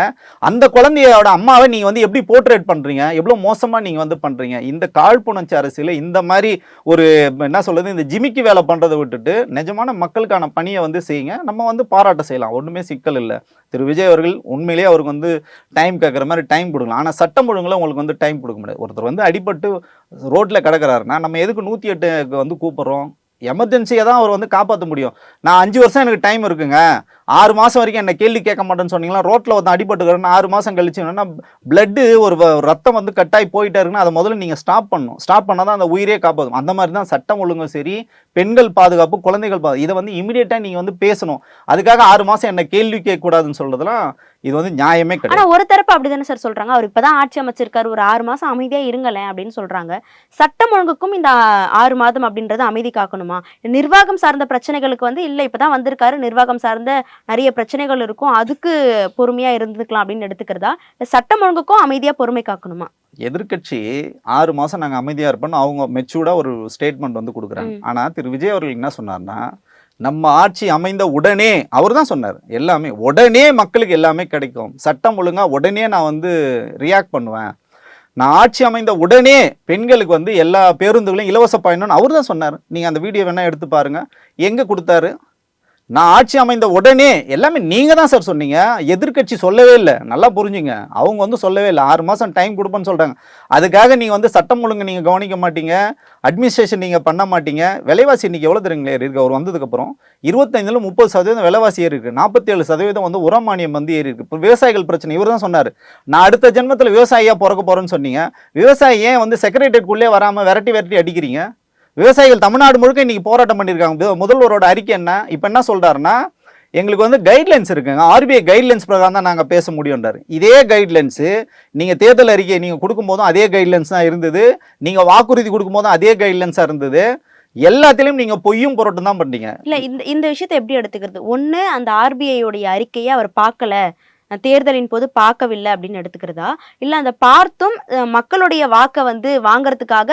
அந்த குழந்தையோட அம்மாவை நீங்க வந்து எப்படி போர்ட்ரேட் பண்றீங்க, எவ்வளவு மோசமா நீங்க வந்து பண்றீங்க. இந்த காழ்ப்புணர்ச்சி அரசியல இந்த மாதிரி ஒரு என்ன சொல்றது, இந்த ஜிமிக்கி வேலை பண்றதை விட்டுட்டு நிஜமான மக்களுக்கான பணியை வந்து செய்யுங்க. நம்ம வந்து பாராட்ட செய்யலாம், ஒண்ணுமே சிக்கல் இல்லை. திரு விஜய் அவர்கள் உண்மையிலேயே அவருக்கு வந்து டைம் கேட்குற மாதிரி டைம் கொடுக்கலாம். ஆனால் சட்டம் ஒழுங்குல உங்களுக்கு வந்து டைம் கொடுக்க முடியாது. ஒருத்தர் வந்து அடிபட்டு ரோட்ல கிடக்கிறாருன்னா நம்ம எதுக்கு 108 வந்து கூப்பிடுறோம்? எமர்ஜென்சியை தான் அவர் வந்து காப்பாற்ற முடியும். நான் 5 வருஷம் எனக்கு டைம் இருக்குங்க, 6 மாதம் வரைக்கும் என்ன கேள்வி கேட்க மாட்டேன்னு சொன்னீங்களா, ரோட்டில் வந்து அடிபட்டுக்கிறேன்னு 6 மாதம் கழிச்சு என்னன்னா பிளட்டு ஒரு ரத்தம் வந்து கட்டாயி போயிட்டே இருக்குன்னா அதை முதல்ல நீங்கள் ஸ்டாப் பண்ணணும். ஸ்டாப் பண்ணால் தான் அந்த உயிரே காப்பாற்றும். அந்த மாதிரி தான் சட்டம் ஒழுங்கும் சரி, பெண்கள் பாதுகாப்பு, குழந்தைகள் பாதுகாப்பு, இதை வந்து இமீடியட்டாக நீங்கள் வந்து பேசணும். அதுக்காக 6 மாதம் என்ன கேள்வி கேட்கக்கூடாதுன்னு சொல்றதுலாம் இது வந்து நியாயமே கிடையாது. ஆனா ஒரு தரப்பு அப்படிதானே சார் சொல்றாங்க, அவர் இப்பதான் ஆட்சி அமைச்சிருக்காரு, ஒரு 6 மாசம் அமைதியா இருங்களேன் அப்படின்னு சொல்றாங்க. சட்டம் ஒழுங்குக்கும் இந்த 6 மாதம் அப்படின்றது அமைதி காக்கணுமா? நிர்வாகம் சார்ந்த பிரச்சனைகளுக்கு வந்து இல்ல இப்பதான் வந்திருக்காரு, நிர்வாகம் சார்ந்த நிறைய பிரச்சனைகள் இருக்கும், அதுக்கு பொறுமையா இருந்துக்கலாம் அப்படின்னு எடுத்துக்கிறதா, சட்டம் ஒழுங்குக்கும் அமைதியா பொறுமை காக்கணுமா? எதிர்கட்சி 6 மாசம் நாங்க அமைதியா இருப்போம்னு அவங்க மெச்சூர்டா ஒரு ஸ்டேட்மெண்ட் வந்து கொடுக்குறாங்க. ஆனா திரு விஜய் அவர்கள் என்ன சொன்னார்னா, நம்ம ஆட்சி அமைந்த உடனே, அவர் தான் சொன்னார், எல்லாமே உடனே மக்களுக்கு எல்லாமே கிடைக்கும், சட்டம் ஒழுங்கா உடனே நான் வந்து ரியாக்ட் பண்ணுவேன், நான் ஆட்சி அமைந்த உடனே பெண்களுக்கு வந்து எல்லா பேருந்துகளையும் இலவச பயணம்னு அவர் தான் சொன்னார். நீங்க அந்த வீடியோ வேணா எடுத்து பாருங்க, எங்க கொடுத்தாரு. நான் ஆட்சி அமைந்த உடனே எல்லாமே நீங்க தான் சார் சொன்னீங்க, எதிர்கட்சி சொல்லவே இல்லை. நல்லா புரிஞ்சுங்க, அவங்க வந்து சொல்லவே இல்லை. 6 மாசம் டைம் கொடுப்பேன்னு சொல்றாங்க. அதுக்காக நீங்க வந்து சட்டம் ஒழுங்கு நீங்க கவனிக்க மாட்டீங்க, அட்மினிஸ்ட்ரேஷன் நீங்க பண்ண மாட்டீங்க. விலைவாசி இன்னைக்கு எவ்வளவு தெரியுங்களா இருக்கு? அவர் வந்ததுக்கு அப்புறம் 25ல 30% விலைவாசி ஏறி இருக்கு, 47% வந்து உரமானியம் வந்து ஏறி இருக்கு. இப்போ விவசாயிகள் பிரச்சனை இவர் தான் சொன்னார், நான் அடுத்த ஜென்மத்தில் விவசாயியா பிறக்க போறேன்னு சொன்னீங்க. விவசாயி ஏன் வந்து செக்ரட்டரியேட்டுக்குள்ளே வராம விரட்டி அடிக்கிறீங்க? விவசாயிகள் தமிழ்நாடு முழுக்க இன்னைக்கு போராட்டம் பண்ணியிருக்காங்க. முதல்வரோட அறிக்கை என்ன? இப்போ என்ன சொல்றாருன்னா, எங்களுக்கு வந்து கைட்லைன்ஸ் இருக்குங்க, ஆர்பிஐ கைட்லைன்ஸ் பிரகாரம் தான் நாங்கள் பேச முடியும்ன்றாரு. இதே கைட்லைன்ஸு நீங்கள் தேர்தல் அறிக்கை நீங்கள் கொடுக்கும்போதும் அதே கைட்லைன்ஸ் தான் இருந்தது, நீங்கள் வாக்குறுதி கொடுக்கும்போதும் அதே கைட்லைன்ஸாக இருந்தது. எல்லாத்திலையும் நீங்க பொய்யும் புரட்டும் தான் பண்ணீங்க. இல்ல இந்த விஷயத்தை எப்படி எடுத்துக்கிறது? ஒண்ணு அந்த ஆர்பிஐ உடைய அறிக்கையை அவர் பார்க்கல, தேர்தலின் போது பார்க்கவில்லை அப்படின்னு எடுத்துக்கிறதா, இல்ல அந்த பார்த்தும் மக்களுடைய வாக்கை வந்து வாங்கறதுக்காக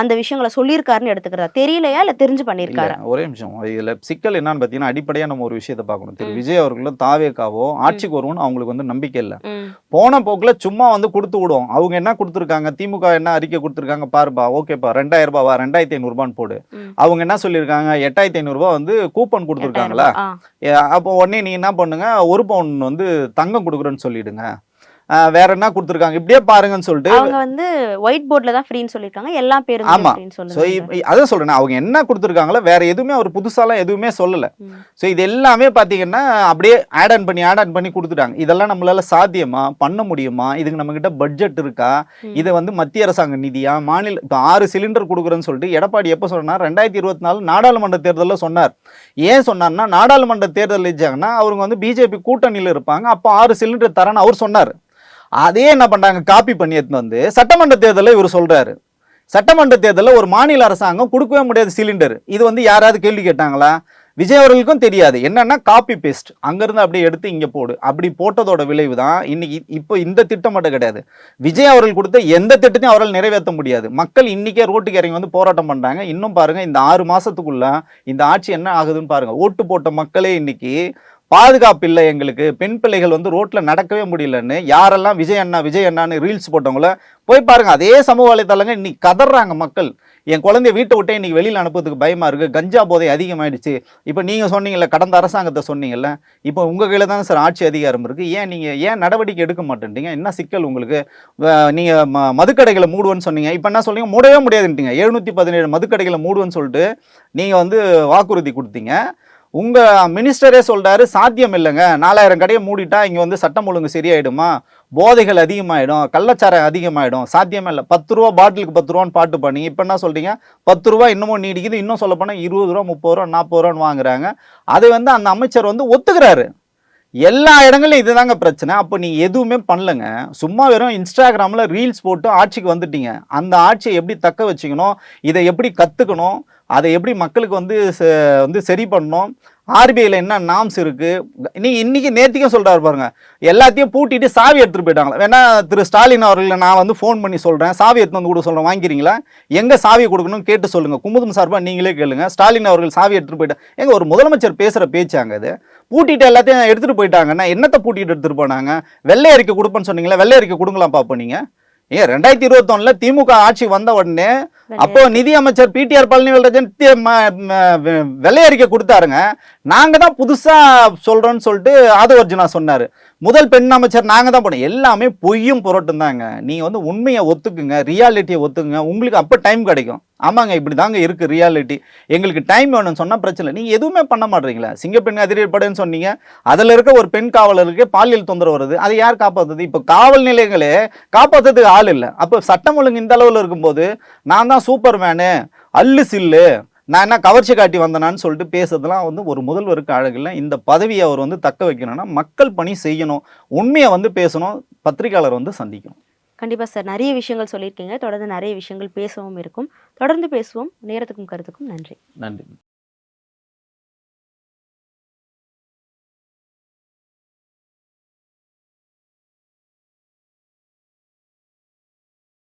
அந்த விஷயங்களை சொல்லியிருக்காருன்னு எடுத்துக்கிறதா? தெரியலையா இல்ல தெரிஞ்சு பண்ணியிருக்காரு? ஒரே நிமிஷம், இதுல சிக்கல் என்னன்னு பாத்தீங்கன்னா, அடிப்படையா நம்ம ஒரு விஷயத்தை பார்க்கணும். திரு விஜய் அவர்களும் தாவேக்காவோ ஆட்சிக்கு வருவோம்னு அவங்களுக்கு வந்து நம்பிக்கை இல்லை. போன போக்குல சும்மா வந்து கொடுத்து விடுவோம். அவங்க என்ன கொடுத்துருக்காங்க, திமுக என்ன அறிக்கை கொடுத்துருக்காங்க பாருப்பா, ஓகேப்பா 2000 ரூபாவா 2500 போடு. அவங்க என்ன சொல்லியிருக்காங்க, 8500 ரூபாய் வந்து கூப்பன் கொடுத்துருக்காங்களா. அப்போ உடனே நீ என்ன பண்ணுங்க, 1 பவுன் வந்து தங்கம் கொடுக்குறேன்னு சொல்லிடுங்க. வேற என்ன கொடுத்துருக்காங்க இப்படியே பாருங்கன்னு சொல்லிட்டு அவங்க வந்து ஒயிட் போர்ட்ல தான் ஃப்ரீன்னு சொல்லியிருக்காங்க, எல்லா பேரும் ஆமா. ஃப்ரீன்னு ஸோ சொல்லுங்க. அதான் சொல்றேன், அவங்க என்ன கொடுத்துருக்காங்களோ வேற எதுவுமே அவர் புதுசாலாம் எதுவுமே சொல்லல. ஸோ இது எல்லாமே பார்த்தீங்கன்னா அப்படியே ஆட் ஆன் பண்ணி கொடுத்துட்டாங்க. இதெல்லாம் நம்மளால சாத்தியமா பண்ண முடியுமா, இதுக்கு நம்ம கிட்ட பட்ஜெட் இருக்கா, இதை வந்து மத்திய அரசாங்க நிதியா, மாநில இப்போ 6 சிலிண்டர் கொடுக்குறேன்னு சொல்லிட்டு எடப்பாடி எப்போ சொன்னார், 2024 நாடாளுமன்ற தேர்தலில் சொன்னார். ஏன் சொன்னார்னா, நாடாளுமன்ற தேர்தல் வச்சாங்கன்னா அவங்க வந்து பிஜேபி கூட்டணியில் இருப்பாங்க, அப்போ 6 சிலிண்டர் தரேன்னு அவர் சொன்னார். அதே என்ன பண்றாங்க, காப்பி பண்ணி எடுத்துன்னு வந்து சட்டமன்ற தேர்தலில் இவர் சொல்றாரு. சட்டமன்ற தேர்தலில் ஒரு மாநில அரசாங்கம் கொடுக்கவே முடியாது சிலிண்டர். இது வந்து யாராவது கேள்வி கேட்டாங்களா? விஜய் அவர்களுக்கும் தெரியாது. என்னன்னா காப்பி பேஸ்ட், அங்கிருந்து அப்படியே எடுத்து இங்க போடு, அப்படி போட்டதோட விளைவு தான் இன்னைக்கு. இப்போ இந்த திட்டம் மட்டும் கிடையாது, விஜய் அவர்கள் கொடுத்த எந்த திட்டத்தையும் அவரால் நிறைவேற்ற முடியாது. மக்கள் இன்னைக்கே ரோட்டுக்கு இறங்கி வந்து போராட்டம் பண்றாங்க. இன்னும் பாருங்க, இந்த 6 மாசத்துக்குள்ள இந்த ஆட்சி என்ன ஆகுதுன்னு பாருங்க. ஓட்டு போட்ட மக்களே இன்னைக்கு பாதுகாப்பு இல்லை, எங்களுக்கு பெண் பிள்ளைகள் வந்து ரோட்ல நடக்கவே முடியலன்னு யாரெல்லாம் விஜய் அண்ணான்னு ரீல்ஸ் போட்டவங்கள போய் பாருங்க. அதே சமூக வலைத்தளங்க இன்னைக்கு கதறாங்க மக்கள். என் குழந்தைய வீட்டை விட்டே இன்னைக்கு வெளியில் அனுப்புறதுக்கு பயமா இருக்கு, கஞ்சா போதை அதிகமாயிடுச்சு. இப்போ நீங்க சொன்னீங்கல்ல, கடந்த அரசாங்கத்தை சொன்னீங்கல்ல, இப்போ உங்க கையில தானே சார் ஆட்சி அதிகாரம் இருக்கு, ஏன் நடவடிக்கை எடுக்க மாட்டேன்றீங்க? என்ன சிக்கல் உங்களுக்கு? நீங்க மதுக்கடைகளை மூடுவேன்னு சொன்னீங்க, இப்போ என்ன சொல்றீங்க, மூடவே முடியாதுன்ட்டீங்க. 717 மதுக்கடைகளை மூடுவேன்னு சொல்லிட்டு நீங்க வந்து வாக்குறுதி கொடுத்தீங்க. உங்க மினிஸ்டரே சொல்றாரு சாத்தியம் இல்லைங்க, 4000 கடையை மூடிட்டா இங்க வந்து சட்டம் ஒழுங்கு சரியாயிடுமா, போதைகள் அதிகமாயிடும், கள்ளச்சாரம் அதிகமாயிடும், சாத்தியமே இல்லை. 10 ரூபா பாட்டிலுக்கு 10 ரூபான்னு பாட்டு பண்ணி இப்போ என்ன சொல்றீங்க, 10 ரூபா இன்னமும் நீடிக்குது. இன்னும் சொல்ல போனா 20 ரூபா 30 ரூபா 40 ரூபான்னு வாங்குறாங்க. அதை வந்து அந்த அமைச்சர் வந்து ஒத்துக்கிறாரு. எல்லா இடங்களையும் இதுதாங்க பிரச்சனை. அப்போ நீ எதுவுமே பண்ணலங்க, சும்மா வெறும் இன்ஸ்டாகிராமில் ரீல்ஸ் போட்டு ஆட்சிக்கு வந்துட்டீங்க. அந்த ஆட்சியை எப்படி தக்க வச்சுக்கணும், இதை எப்படி கற்றுக்கணும், அதை எப்படி மக்களுக்கு வந்து சரி பண்ணணும், ஆர்பிஐல என்ன நாம்ஸ் இருக்கு. இன்னைக்கு நேத்திக்கும் சொல்றாரு பாருங்க, எல்லாத்தையும் பூட்டிட்டு சாவி எடுத்துட்டு போயிட்டாங்களா. வேணா திரு ஸ்டாலின் அவர்களை நான் வந்து ஃபோன் பண்ணி சொல்றேன், சாவி எடுத்து வந்து கூட சொல்றேன், வாங்கிறீங்களா, எங்க சாவி கொடுக்கணும்னு கேட்டு சொல்லுங்க. குமுதம் சார்பா நீங்களே கேளுங்க. ஸ்டாலின் அவர்கள் சாவி எடுத்துட்டு போயிட்டாங்க. எங்க ஒரு முதலமைச்சர் பேசுற பேச்சாங்க அது? பூட்டிட்டு எல்லாத்தையும் எடுத்துட்டு போயிட்டாங்கன்னா என்னத்தை பூட்டிட்டு எடுத்துட்டு போனாங்க? வெள்ளை அறிக்கை கொடுப்பேன்னு சொன்னீங்களா, வெள்ளை அறிக்கை கொடுங்களாம் பாப்போம். நீங்க 2021 திமுக ஆட்சி வந்த உடனே அப்போ நிதி அமைச்சர் பிடிஆர் பழனிவேல்ராஜன் வெள்ளை அறிக்கை கொடுத்தாருங்க. நாங்க தான் புதுசா சொல்றோம்னு சொல்லிட்டு ஆதவர்ஜுனா சொன்னாரு. முதல் பெண் அமைச்சர் நாங்க தான் போனோம். எல்லாமே பொய்யும் புரட்டும் தாங்க. நீங்க வந்து உண்மையை ஒத்துக்குங்க, ரியாலிட்டியை ஒத்துக்குங்க, உங்களுக்கு அப்ப டைம் கிடைக்கும். ஆமாங்க, இப்படி தாங்க இருக்கு ரியாலிட்டி, எங்களுக்கு டைம் வேணும்னு சொன்னா பிரச்சனை. நீங்க எதுவுமே பண்ண மாட்டீங்களா? சிங்கப்பெண் அதிரடிப்படைன்னு சொன்னீங்க, அதுல இருக்க ஒரு பெண் காவலருக்கு பாலியல் தொந்தரவு வருது, அதை யார் காப்பாத்துறது? இப்ப காவல் நிலையங்களே காப்பாத்துறதுக்கு ஆள் இல்லை. அப்ப சட்டம் ஒழுங்கு இந்த அளவுல இருக்கும்போது நான் தான் சூப்பர் மேனு, அல்லு சில்லு, நான் என்ன கவர்ச்சி காட்டி வந்தனான்னு சொல்லிட்டு பேசுறதுலாம் வந்து ஒரு முதல்வருக்கு அழகில்லை. இந்த பதவியை அவர் வந்து தக்க வைக்கணும்னா மக்கள் பணி செய்யணும், உண்மையை வந்து பேசணும், பத்திரிகையாளர் வந்து சந்திக்கணும். கண்டிப்பா சார், நிறைய விஷயங்கள் சொல்லியிருக்கீங்க. தொடர்ந்து நிறைய விஷயங்கள் பேசவும் இருக்கும். தொடர்ந்து பேசுவோம். நேரத்துக்கும் கருத்துக்கும் நன்றி. நன்றி.